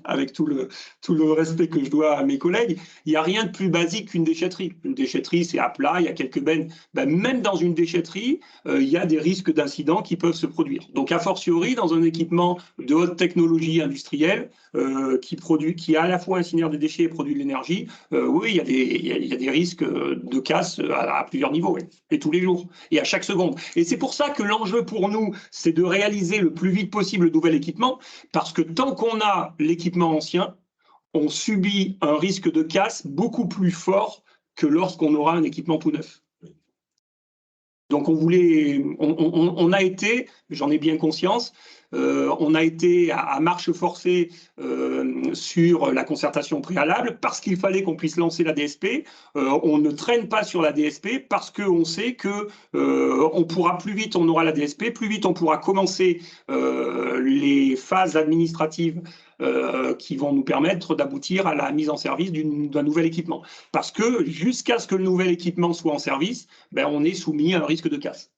[SPEAKER 2] Avec tout le respect que je dois à mes collègues, il n'y a rien de plus basique qu'une déchetterie. Une déchetterie, c'est à plat, il y a quelques bennes. Même dans une déchetterie, il y a des risques d'incidents qui peuvent se produire. Donc, a fortiori, dans un équipement de haute technologie industrielle qui à la fois incinère des déchets et produit de l'énergie, oui, il y a des risques de casse à plusieurs niveaux, oui, et tous les jours, et à chaque seconde. Et c'est pour ça que l'enjeu pour nous, c'est de réaliser le plus vite possible le nouvel équipement, parce que tant qu'on a l'équipement ancien, on subit un risque de casse beaucoup plus fort que lorsqu'on aura un équipement tout neuf. Donc on a été, j'en ai bien conscience, on a été à marche forcée sur la concertation préalable parce qu'il fallait qu'on puisse lancer la DSP. On ne traîne pas sur la DSP parce qu'on sait que on pourra plus vite, on aura la DSP, plus vite on pourra commencer les phases administratives qui vont nous permettre d'aboutir à la mise en service d'un nouvel équipement. Parce que jusqu'à ce que le nouvel équipement soit en service, on est soumis à un risque de casse.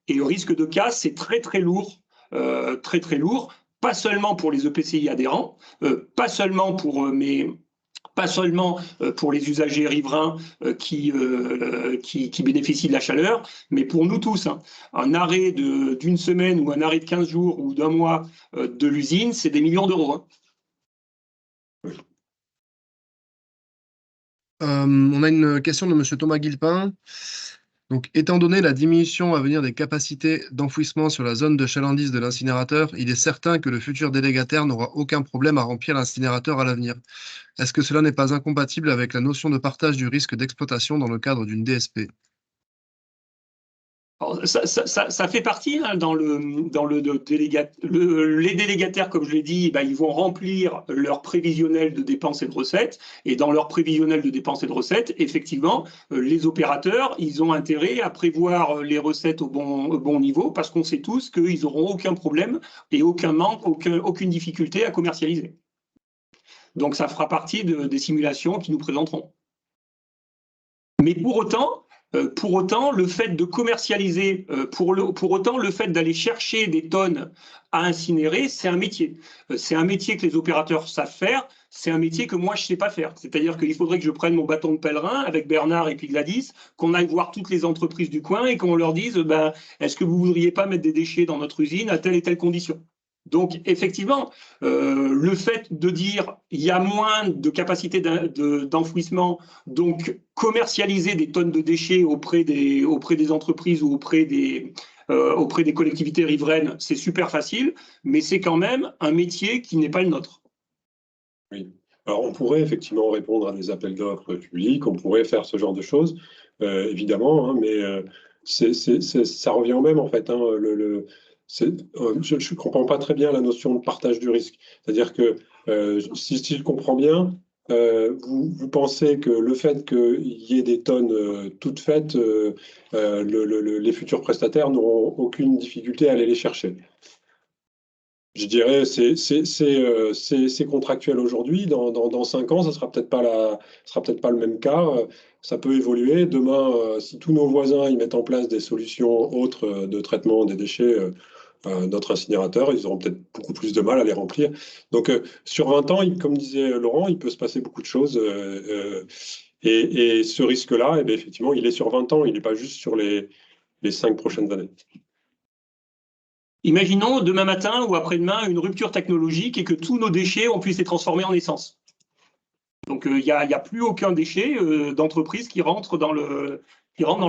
[SPEAKER 2] Et le risque de casse, c'est très lourd, très lourd, pas seulement pour les EPCI adhérents, pas seulement pour pas seulement pour les usagers riverains qui bénéficient de la chaleur, mais pour nous tous. Hein. Un arrêt d'une semaine ou un arrêt de 15 jours ou d'un mois de l'usine, c'est des millions d'euros. Hein.
[SPEAKER 1] On a une question de M. Thomas Guillepin. Donc, étant donné la diminution à venir des capacités d'enfouissement sur la zone de chalandise de l'incinérateur, il est certain que le futur délégataire n'aura aucun problème à remplir l'incinérateur à l'avenir. Est-ce que cela n'est pas incompatible avec la notion de partage du risque d'exploitation dans le cadre d'une DSP?
[SPEAKER 2] Alors, ça fait partie hein, les délégataires, comme je l'ai dit, ils vont remplir leur prévisionnel de dépenses et de recettes. Et dans leur prévisionnel de dépenses et de recettes, effectivement, les opérateurs, ils ont intérêt à prévoir les recettes au bon niveau parce qu'on sait tous qu'ils n'auront aucun problème et aucun manque, aucune difficulté à commercialiser. Donc, ça fera partie des simulations qui nous présenteront. Mais pour autant, le fait de commercialiser, pour autant, le fait d'aller chercher des tonnes à incinérer, c'est un métier. C'est un métier que les opérateurs savent faire, c'est un métier que moi, je ne sais pas faire. C'est-à-dire qu'il faudrait que je prenne mon bâton de pèlerin avec Bernard et puis Gladys, qu'on aille voir toutes les entreprises du coin et qu'on leur dise est-ce que vous ne voudriez pas mettre des déchets dans notre usine à telle et telle condition ? Donc, effectivement, le fait de dire il y a moins de capacité d'enfouissement, donc commercialiser des tonnes de déchets auprès des entreprises ou auprès des collectivités riveraines, c'est super facile, mais c'est quand même un métier qui n'est pas le nôtre.
[SPEAKER 4] Oui. Alors, on pourrait effectivement répondre à des appels d'offres publics, on pourrait faire ce genre de choses, évidemment, hein, mais ça revient au même, en fait. Hein, je ne comprends pas très bien la notion de partage du risque. C'est-à-dire que, si je comprends bien, vous pensez que le fait qu'il y ait des tonnes toutes faites, les futurs prestataires n'auront aucune difficulté à aller les chercher. Je dirais c'est contractuel aujourd'hui. Dans 5 ans, ça sera peut-être pas le même cas. Ça peut évoluer. Demain, si tous nos voisins ils mettent en place des solutions autres de traitement des déchets, notre incinérateur, ils auront peut-être beaucoup plus de mal à les remplir. Donc, sur 20 ans, comme disait Laurent, il peut se passer beaucoup de choses. Et ce risque-là, effectivement, il est sur 20 ans. Il n'est pas juste sur les 5 prochaines années.
[SPEAKER 2] Imaginons demain matin ou après-demain une rupture technologique et que tous nos déchets, on puisse les transformer en essence. Donc, il n'y a plus aucun déchet d'entreprise qui rentre dans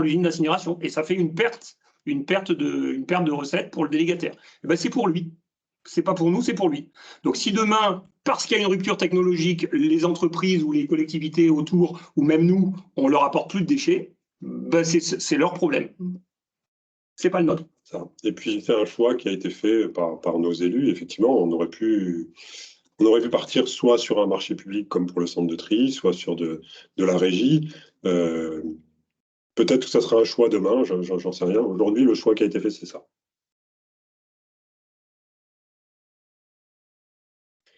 [SPEAKER 2] l'usine d'incinération. Et ça fait une perte de recettes pour le délégataire. C'est pour lui. C'est pas pour nous, c'est pour lui. Donc, si demain, parce qu'il y a une rupture technologique, les entreprises ou les collectivités autour, ou même nous, on leur apporte plus de déchets, c'est leur problème. C'est pas le nôtre.
[SPEAKER 4] Ça. Et puis, c'est un choix qui a été fait par nos élus. Effectivement, on aurait pu partir soit sur un marché public comme pour le centre de tri, soit sur de la régie. Peut-être que ça sera un choix demain, j'en sais rien. Aujourd'hui, le choix qui a été fait, c'est ça.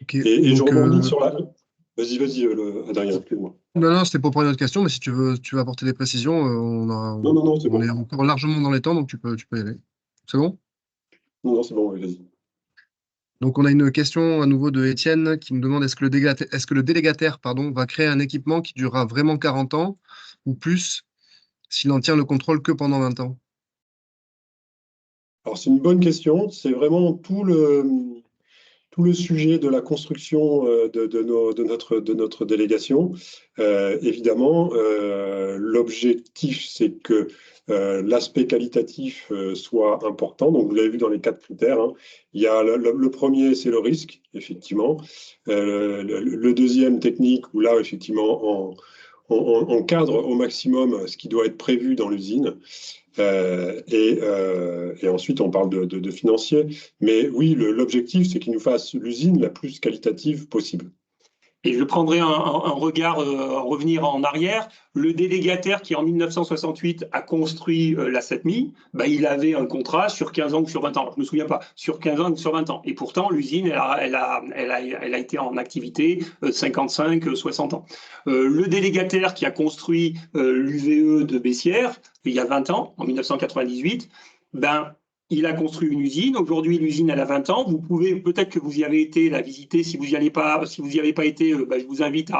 [SPEAKER 4] Okay. Et je rebondis sur la... Vas-y, Adrien, excuse-moi.
[SPEAKER 1] Non, c'était pour prendre une autre question, mais si tu veux apporter des précisions, on est encore largement dans les temps, donc tu peux y aller. C'est bon?
[SPEAKER 4] Non, c'est bon, vas-y.
[SPEAKER 1] Donc, on a une question à nouveau de Étienne qui me demande est-ce que le délégataire va créer un équipement qui durera vraiment 40 ans ou plus s'il n'en tient le contrôle que pendant 20 ans?
[SPEAKER 4] Alors, c'est une bonne question. C'est vraiment tout le sujet de la construction de notre délégation. Évidemment, l'objectif, c'est que l'aspect qualitatif soit important. Donc, vous l'avez vu dans les 4 critères. Hein. Il y a le premier, c'est le risque, effectivement. Le deuxième, technique, où là, effectivement, on cadre au maximum ce qui doit être prévu dans l'usine. Et ensuite, on parle de financier. Mais oui, l'objectif, c'est qu'il nous fasse l'usine la plus qualitative possible.
[SPEAKER 2] Et je prendrai un regard, revenir en arrière. Le délégataire qui, en 1968, a construit la SATMI, il avait un contrat sur 15 ans ou sur 20 ans. Je ne me souviens pas, sur 15 ans ou sur 20 ans. Et pourtant, l'usine, elle a été en activité 55, 60 ans. Le délégataire qui a construit l'UVE de Bessières, il y a 20 ans, en 1998, il a construit une usine. Aujourd'hui, l'usine, elle a 20 ans. Vous pouvez, peut-être que vous y avez été la visiter. Si vous n'y avez pas été, je vous invite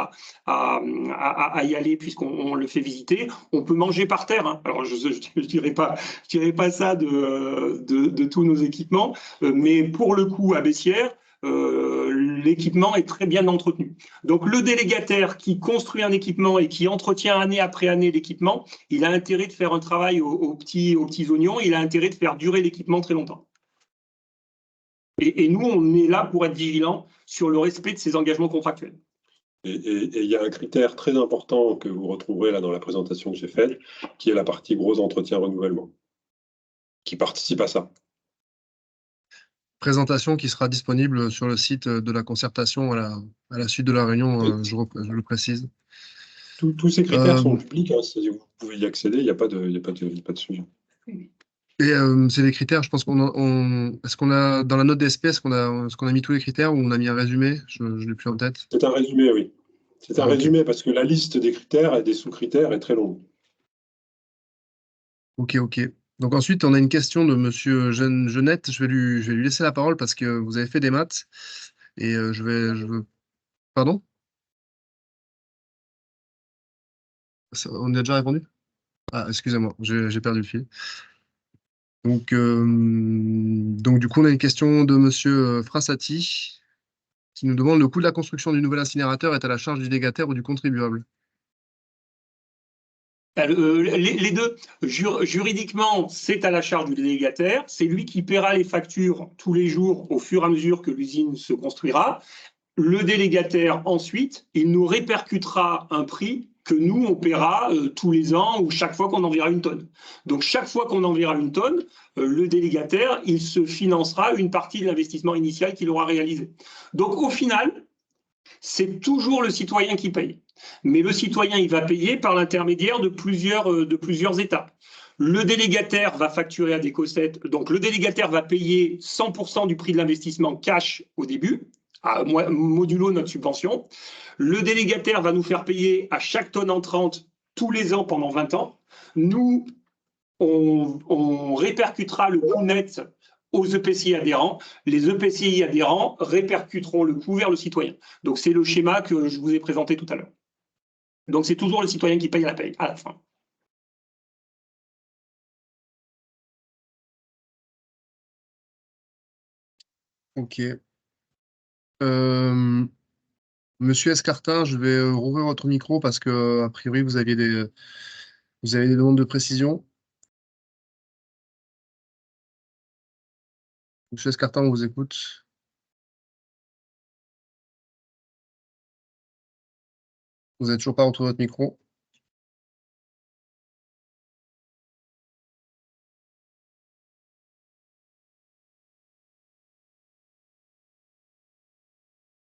[SPEAKER 2] à y aller puisqu'on le fait visiter. On peut manger par terre, hein. Alors, je ne dirais pas ça de tous nos équipements, mais pour le coup, à Bessières, l'équipement est très bien entretenu. Donc, le délégataire qui construit un équipement et qui entretient année après année l'équipement, il a intérêt de faire un travail aux petits oignons, il a intérêt de faire durer l'équipement très longtemps. Et nous, on est là pour être vigilants sur le respect de ces engagements contractuels.
[SPEAKER 4] Et il y a un critère très important que vous retrouverez là dans la présentation que j'ai faite, qui est la partie gros entretien renouvellement, qui participe à ça.
[SPEAKER 1] Présentation qui sera disponible sur le site de la concertation à la suite de la réunion, je le précise.
[SPEAKER 4] Tous ces critères sont publics, hein, vous pouvez y accéder, il n'y a pas de sujet.
[SPEAKER 1] Et c'est les critères, je pense est-ce qu'on a, dans la note DSP, est-ce qu'on a mis tous les critères ou on a mis un résumé? Je ne l'ai plus en tête.
[SPEAKER 4] C'est un résumé, oui. C'est un
[SPEAKER 1] Ok.
[SPEAKER 4] résumé parce que la liste des critères et des sous-critères est très longue.
[SPEAKER 1] Ok. Donc ensuite, on a une question de Monsieur Genette. Je vais lui laisser la parole parce que vous avez fait des maths et Pardon? On y a déjà répondu? Ah, excusez-moi, j'ai perdu le fil. Donc du coup, on a une question de Monsieur Frassati qui nous demande: le coût de la construction du nouvel incinérateur est à la charge du délégataire ou du contribuable?
[SPEAKER 2] Les deux, juridiquement, c'est à la charge du délégataire. C'est lui qui paiera les factures tous les jours au fur et à mesure que l'usine se construira. Le délégataire, ensuite, il nous répercutera un prix que nous, on paiera tous les ans ou chaque fois qu'on enverra une tonne. Donc, chaque fois qu'on enverra une tonne, le délégataire, il se financera une partie de l'investissement initial qu'il aura réalisé. Donc, au final, c'est toujours le citoyen qui paye. Mais le citoyen, il va payer par l'intermédiaire de plusieurs étapes. Le délégataire va facturer à Décosset, donc le délégataire va payer 100% du prix de l'investissement cash au début, modulo notre subvention. Le délégataire va nous faire payer à chaque tonne entrante tous les ans pendant 20 ans. Nous, on répercutera le coût net aux EPCI adhérents. Les EPCI adhérents répercuteront le coût vers le citoyen. Donc, c'est le schéma que je vous ai présenté tout à l'heure. Donc, c'est toujours le citoyen qui paye à la fin.
[SPEAKER 1] Ok. Monsieur Escartin, je vais rouvrir votre micro parce que, a priori, vous avez des demandes de précision. Monsieur Escartin, on vous écoute. Vous n'êtes toujours pas retour de votre micro.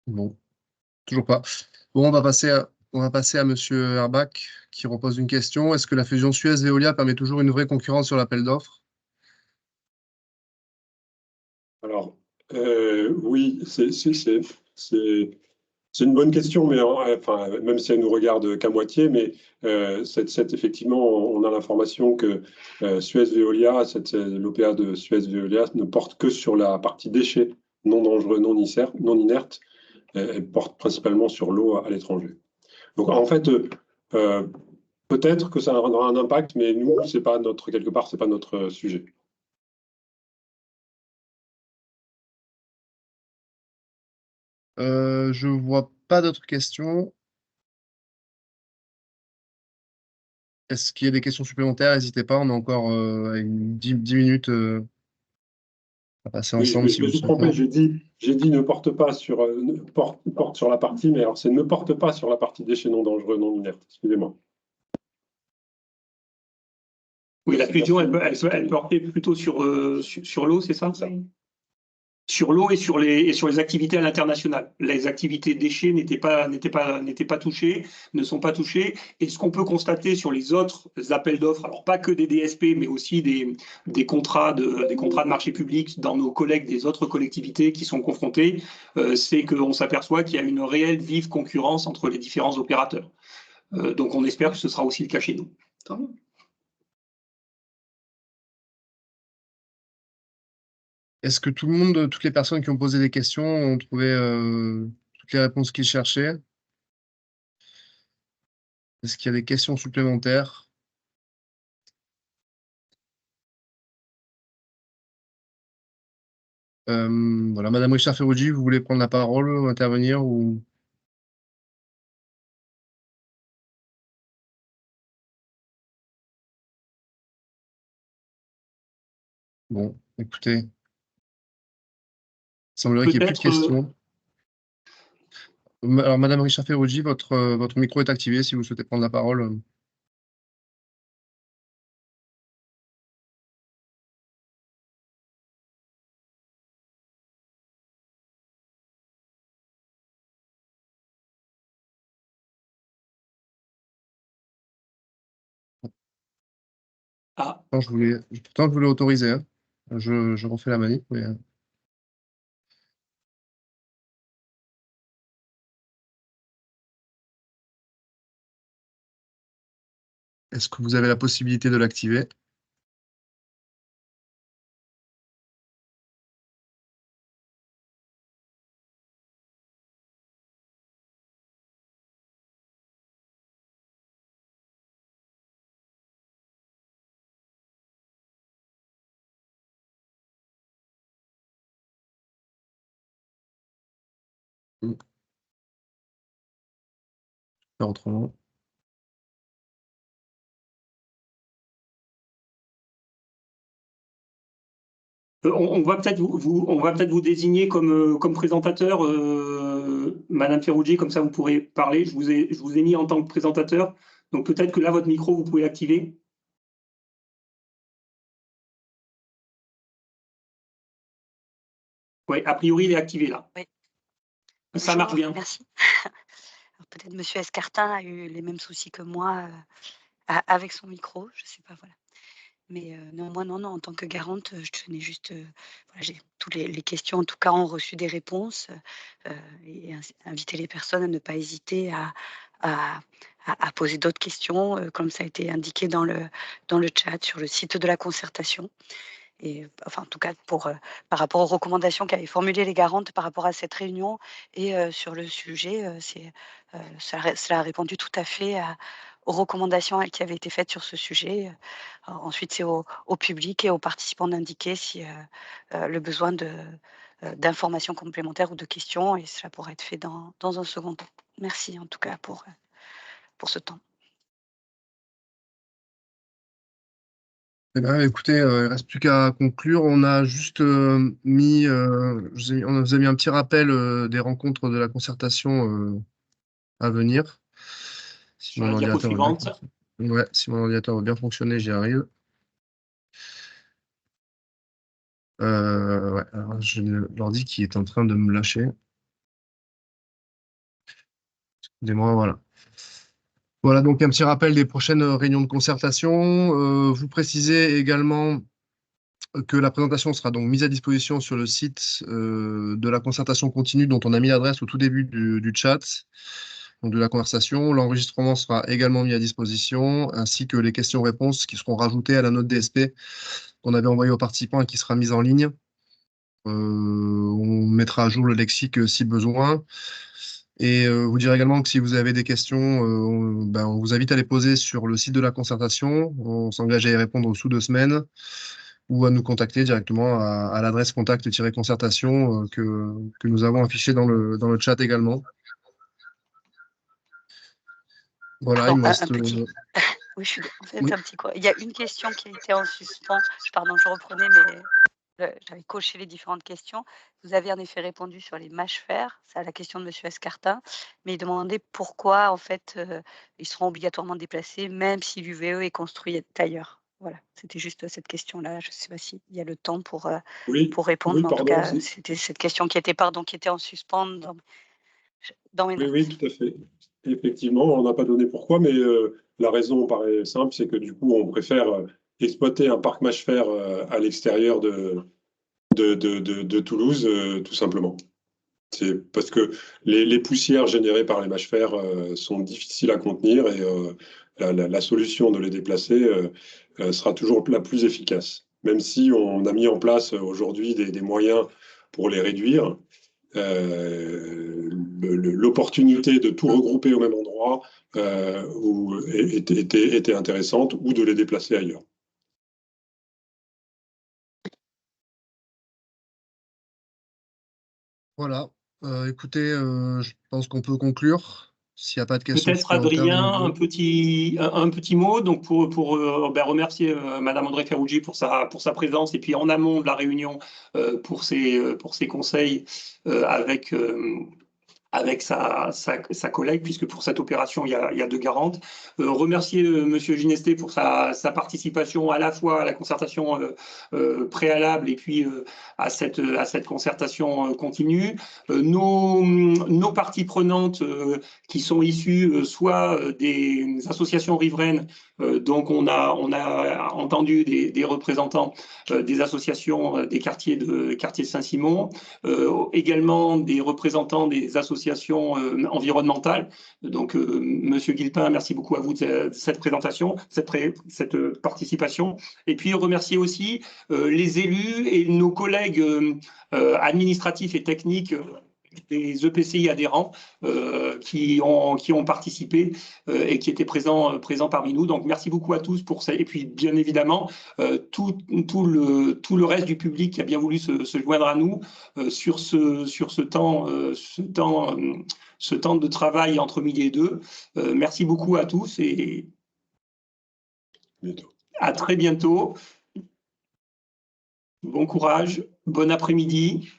[SPEAKER 1] Bon, toujours pas. Bon, on va passer à Monsieur Herbach qui repose une question. Est-ce que la fusion Suez-Veolia permet toujours une vraie concurrence sur l'appel d'offres?
[SPEAKER 4] Alors, oui, c'est une bonne question, mais enfin, même si elle nous regarde qu'à moitié, mais effectivement, on a l'information que Suez-Veolia, l'OPA de Suez-Veolia ne porte que sur la partie déchets non dangereux, non inertes. Elle porte principalement sur l'eau à l'étranger. Donc, en fait, peut-être que ça aura un impact, mais nous, quelque part, c'est pas notre sujet.
[SPEAKER 1] Je vois pas d'autres questions. Est-ce qu'il y a des questions supplémentaires? N'hésitez pas, on a encore 10 minutes à passer
[SPEAKER 4] Oui,
[SPEAKER 1] ensemble si
[SPEAKER 4] je me
[SPEAKER 1] vous
[SPEAKER 4] suis
[SPEAKER 1] souhaitez.
[SPEAKER 4] trompé, j'ai dit ne porte pas sur, porte sur la partie, mais alors c'est ne porte pas sur la partie déchets non dangereux, non inertes. Excusez-moi.
[SPEAKER 2] Oui, la fusion, elle portait plutôt sur l'eau, c'est ça? Sur l'eau et sur les activités à l'international. Les activités déchets n'étaient pas touchées, ne sont pas touchées. Et ce qu'on peut constater sur les autres appels d'offres, alors pas que des DSP, mais aussi des contrats de marché public dans nos collègues des autres collectivités qui sont confrontées, c'est qu'on s'aperçoit qu'il y a une réelle vive concurrence entre les différents opérateurs. Donc on espère que ce sera aussi le cas chez nous.
[SPEAKER 1] Est-ce que tout le monde, toutes les personnes qui ont posé des questions ont trouvé toutes les réponses qu'ils cherchaient? Est-ce qu'il y a des questions supplémentaires? Voilà, Madame Richard Ferruggi, vous voulez prendre la parole ou intervenir ou... Bon, écoutez, il semblerait qu'il n'y ait plus de
[SPEAKER 2] Peut-être,
[SPEAKER 1] questions. Alors, Madame Richard Ferruggi, votre micro est activé si vous souhaitez prendre la parole.
[SPEAKER 2] ah,
[SPEAKER 1] Pourtant, je voulais autoriser, hein. Je refais la manip, mais... Est-ce que vous avez la possibilité de l'activer? Faire autrement.
[SPEAKER 2] on va peut-être vous désigner comme présentateur, Madame Ferruggi, comme ça vous pourrez parler. Je vous ai mis en tant que présentateur, donc peut-être que là, votre micro, vous pouvez l'activer. Oui, a priori, il est activé là.
[SPEAKER 6] Oui.
[SPEAKER 2] Ça marche bien.
[SPEAKER 6] Merci. Peut-être Monsieur Escartin a eu les mêmes soucis que moi avec son micro, je ne sais pas, voilà. Mais néanmoins, non, en tant que garante, je tenais juste, voilà, j'ai toutes les questions, en tout cas, ont reçu des réponses, et inviter les personnes à ne pas hésiter à poser d'autres questions, comme ça a été indiqué dans le chat sur le site de la concertation. Et enfin, en tout cas, par rapport aux recommandations qu'avaient formulées les garantes par rapport à cette réunion et sur le sujet, cela a répondu tout à fait aux recommandations qui avaient été faites sur ce sujet. Ensuite, c'est au public et aux participants d'indiquer si le besoin d'informations complémentaires ou de questions, et cela pourra être fait dans un second temps. Merci en tout cas pour ce temps.
[SPEAKER 1] Eh ben, écoutez, il ne reste plus qu'à conclure. On a juste on vous a mis un petit rappel des rencontres de la concertation à venir. Si
[SPEAKER 2] Sur
[SPEAKER 1] mon
[SPEAKER 2] la
[SPEAKER 1] ordinateur
[SPEAKER 2] diapo
[SPEAKER 1] va bien
[SPEAKER 2] suivante.
[SPEAKER 1] Ouais, si mon ordinateur va bien fonctionner, j'y arrive. Ouais, alors j'ai l'ordi qui est en train de me lâcher. Excusez-moi, voilà. Voilà, donc un petit rappel des prochaines réunions de concertation. Vous précisez également que la présentation sera donc mise à disposition sur le site de la concertation continue dont on a mis l'adresse au tout début du chat, donc de la conversation. L'enregistrement sera également mis à disposition, ainsi que les questions-réponses qui seront rajoutées à la note DSP qu'on avait envoyée aux participants et qui sera mise en ligne. On mettra à jour le lexique si besoin. Et vous dire également que si vous avez des questions, on vous invite à les poser sur le site de la concertation. On s'engage à y répondre sous 2 semaines ou à nous contacter directement à l'adresse contact-concertation que nous avons affichée dans le chat également. Voilà,
[SPEAKER 6] Pardon,
[SPEAKER 1] il me reste...
[SPEAKER 6] un petit... Oui, je suis... En fait,
[SPEAKER 1] Oui.
[SPEAKER 6] un petit quoi. Il y a une question qui a été en suspens. Pardon, je reprenais, mais j'avais coché les différentes questions. Vous avez en effet répondu sur les mâches-fer, c'est à la question de Monsieur Escartin, mais il demandait pourquoi, en fait, ils seront obligatoirement déplacés, même si l'UVE est construit ailleurs. Voilà, c'était juste cette question-là. Je ne sais pas s'il y a le temps pour répondre,
[SPEAKER 4] Oui,
[SPEAKER 6] mais en tout
[SPEAKER 4] pardon.
[SPEAKER 6] cas, c'était cette question qui était en suspens dans mes notes.
[SPEAKER 4] Oui, tout à fait. Effectivement, on n'a pas donné pourquoi, mais la raison paraît simple, c'est que du coup, on préfère exploiter un parc mâche-fer à l'extérieur de Toulouse, tout simplement. C'est parce que les poussières générées par les mâches-fer sont difficiles à contenir et la solution de les déplacer sera toujours la plus efficace. même si on a mis en place aujourd'hui des moyens pour les réduire. L'opportunité de tout regrouper au même endroit était intéressante, ou de les déplacer ailleurs.
[SPEAKER 1] Voilà. Écoutez, je pense qu'on peut conclure. S'il n'y a pas de questions
[SPEAKER 2] Peut-être
[SPEAKER 1] supplémentaires de
[SPEAKER 2] Adrien,
[SPEAKER 1] nouveau.
[SPEAKER 2] un petit mot donc pour remercier Madame André Ferrugi pour sa présence, et puis en amont de la réunion pour ses conseils avec sa collègue, puisque pour cette opération, il y a 2 garantes. Remercier Monsieur Ginesté pour sa participation à la fois à la concertation préalable et puis à cette concertation continue. Nos parties prenantes qui sont issues soit des associations riveraines, donc on a entendu des représentants des associations des quartiers de Saint-Simon, également des représentants des associations environnementales. Donc, Monsieur Guilpin, merci beaucoup à vous de cette présentation, cette participation. Et puis, remercier aussi les élus et nos collègues administratifs et techniques des EPCI adhérents qui ont participé et qui étaient présents parmi nous. Donc, merci beaucoup à tous pour ça. Et puis, bien évidemment, tout le reste du public qui a bien voulu se joindre à nous sur ce temps de travail entre midi et 2. Merci beaucoup à tous et à très bientôt. Bon courage, bon après-midi.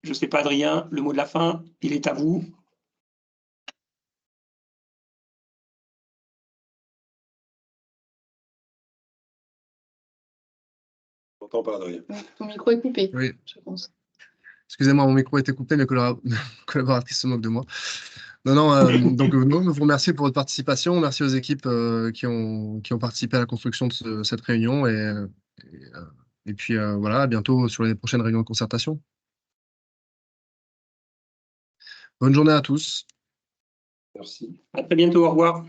[SPEAKER 2] Je ne sais pas, Adrien, le mot de la fin, il est à vous.
[SPEAKER 4] Je n'entends pas, Adrien.
[SPEAKER 3] Oui, ton micro est coupé,
[SPEAKER 1] Oui.
[SPEAKER 3] je pense.
[SPEAKER 1] Excusez-moi, mon micro a été coupé, mes collaboratrices se moquent de moi. Donc, nous vous remercions pour votre participation. Merci aux équipes qui ont participé à la construction de cette réunion. Et puis, voilà, à bientôt sur les prochaines réunions de concertation. Bonne journée à tous.
[SPEAKER 4] Merci.
[SPEAKER 2] À très bientôt, au revoir.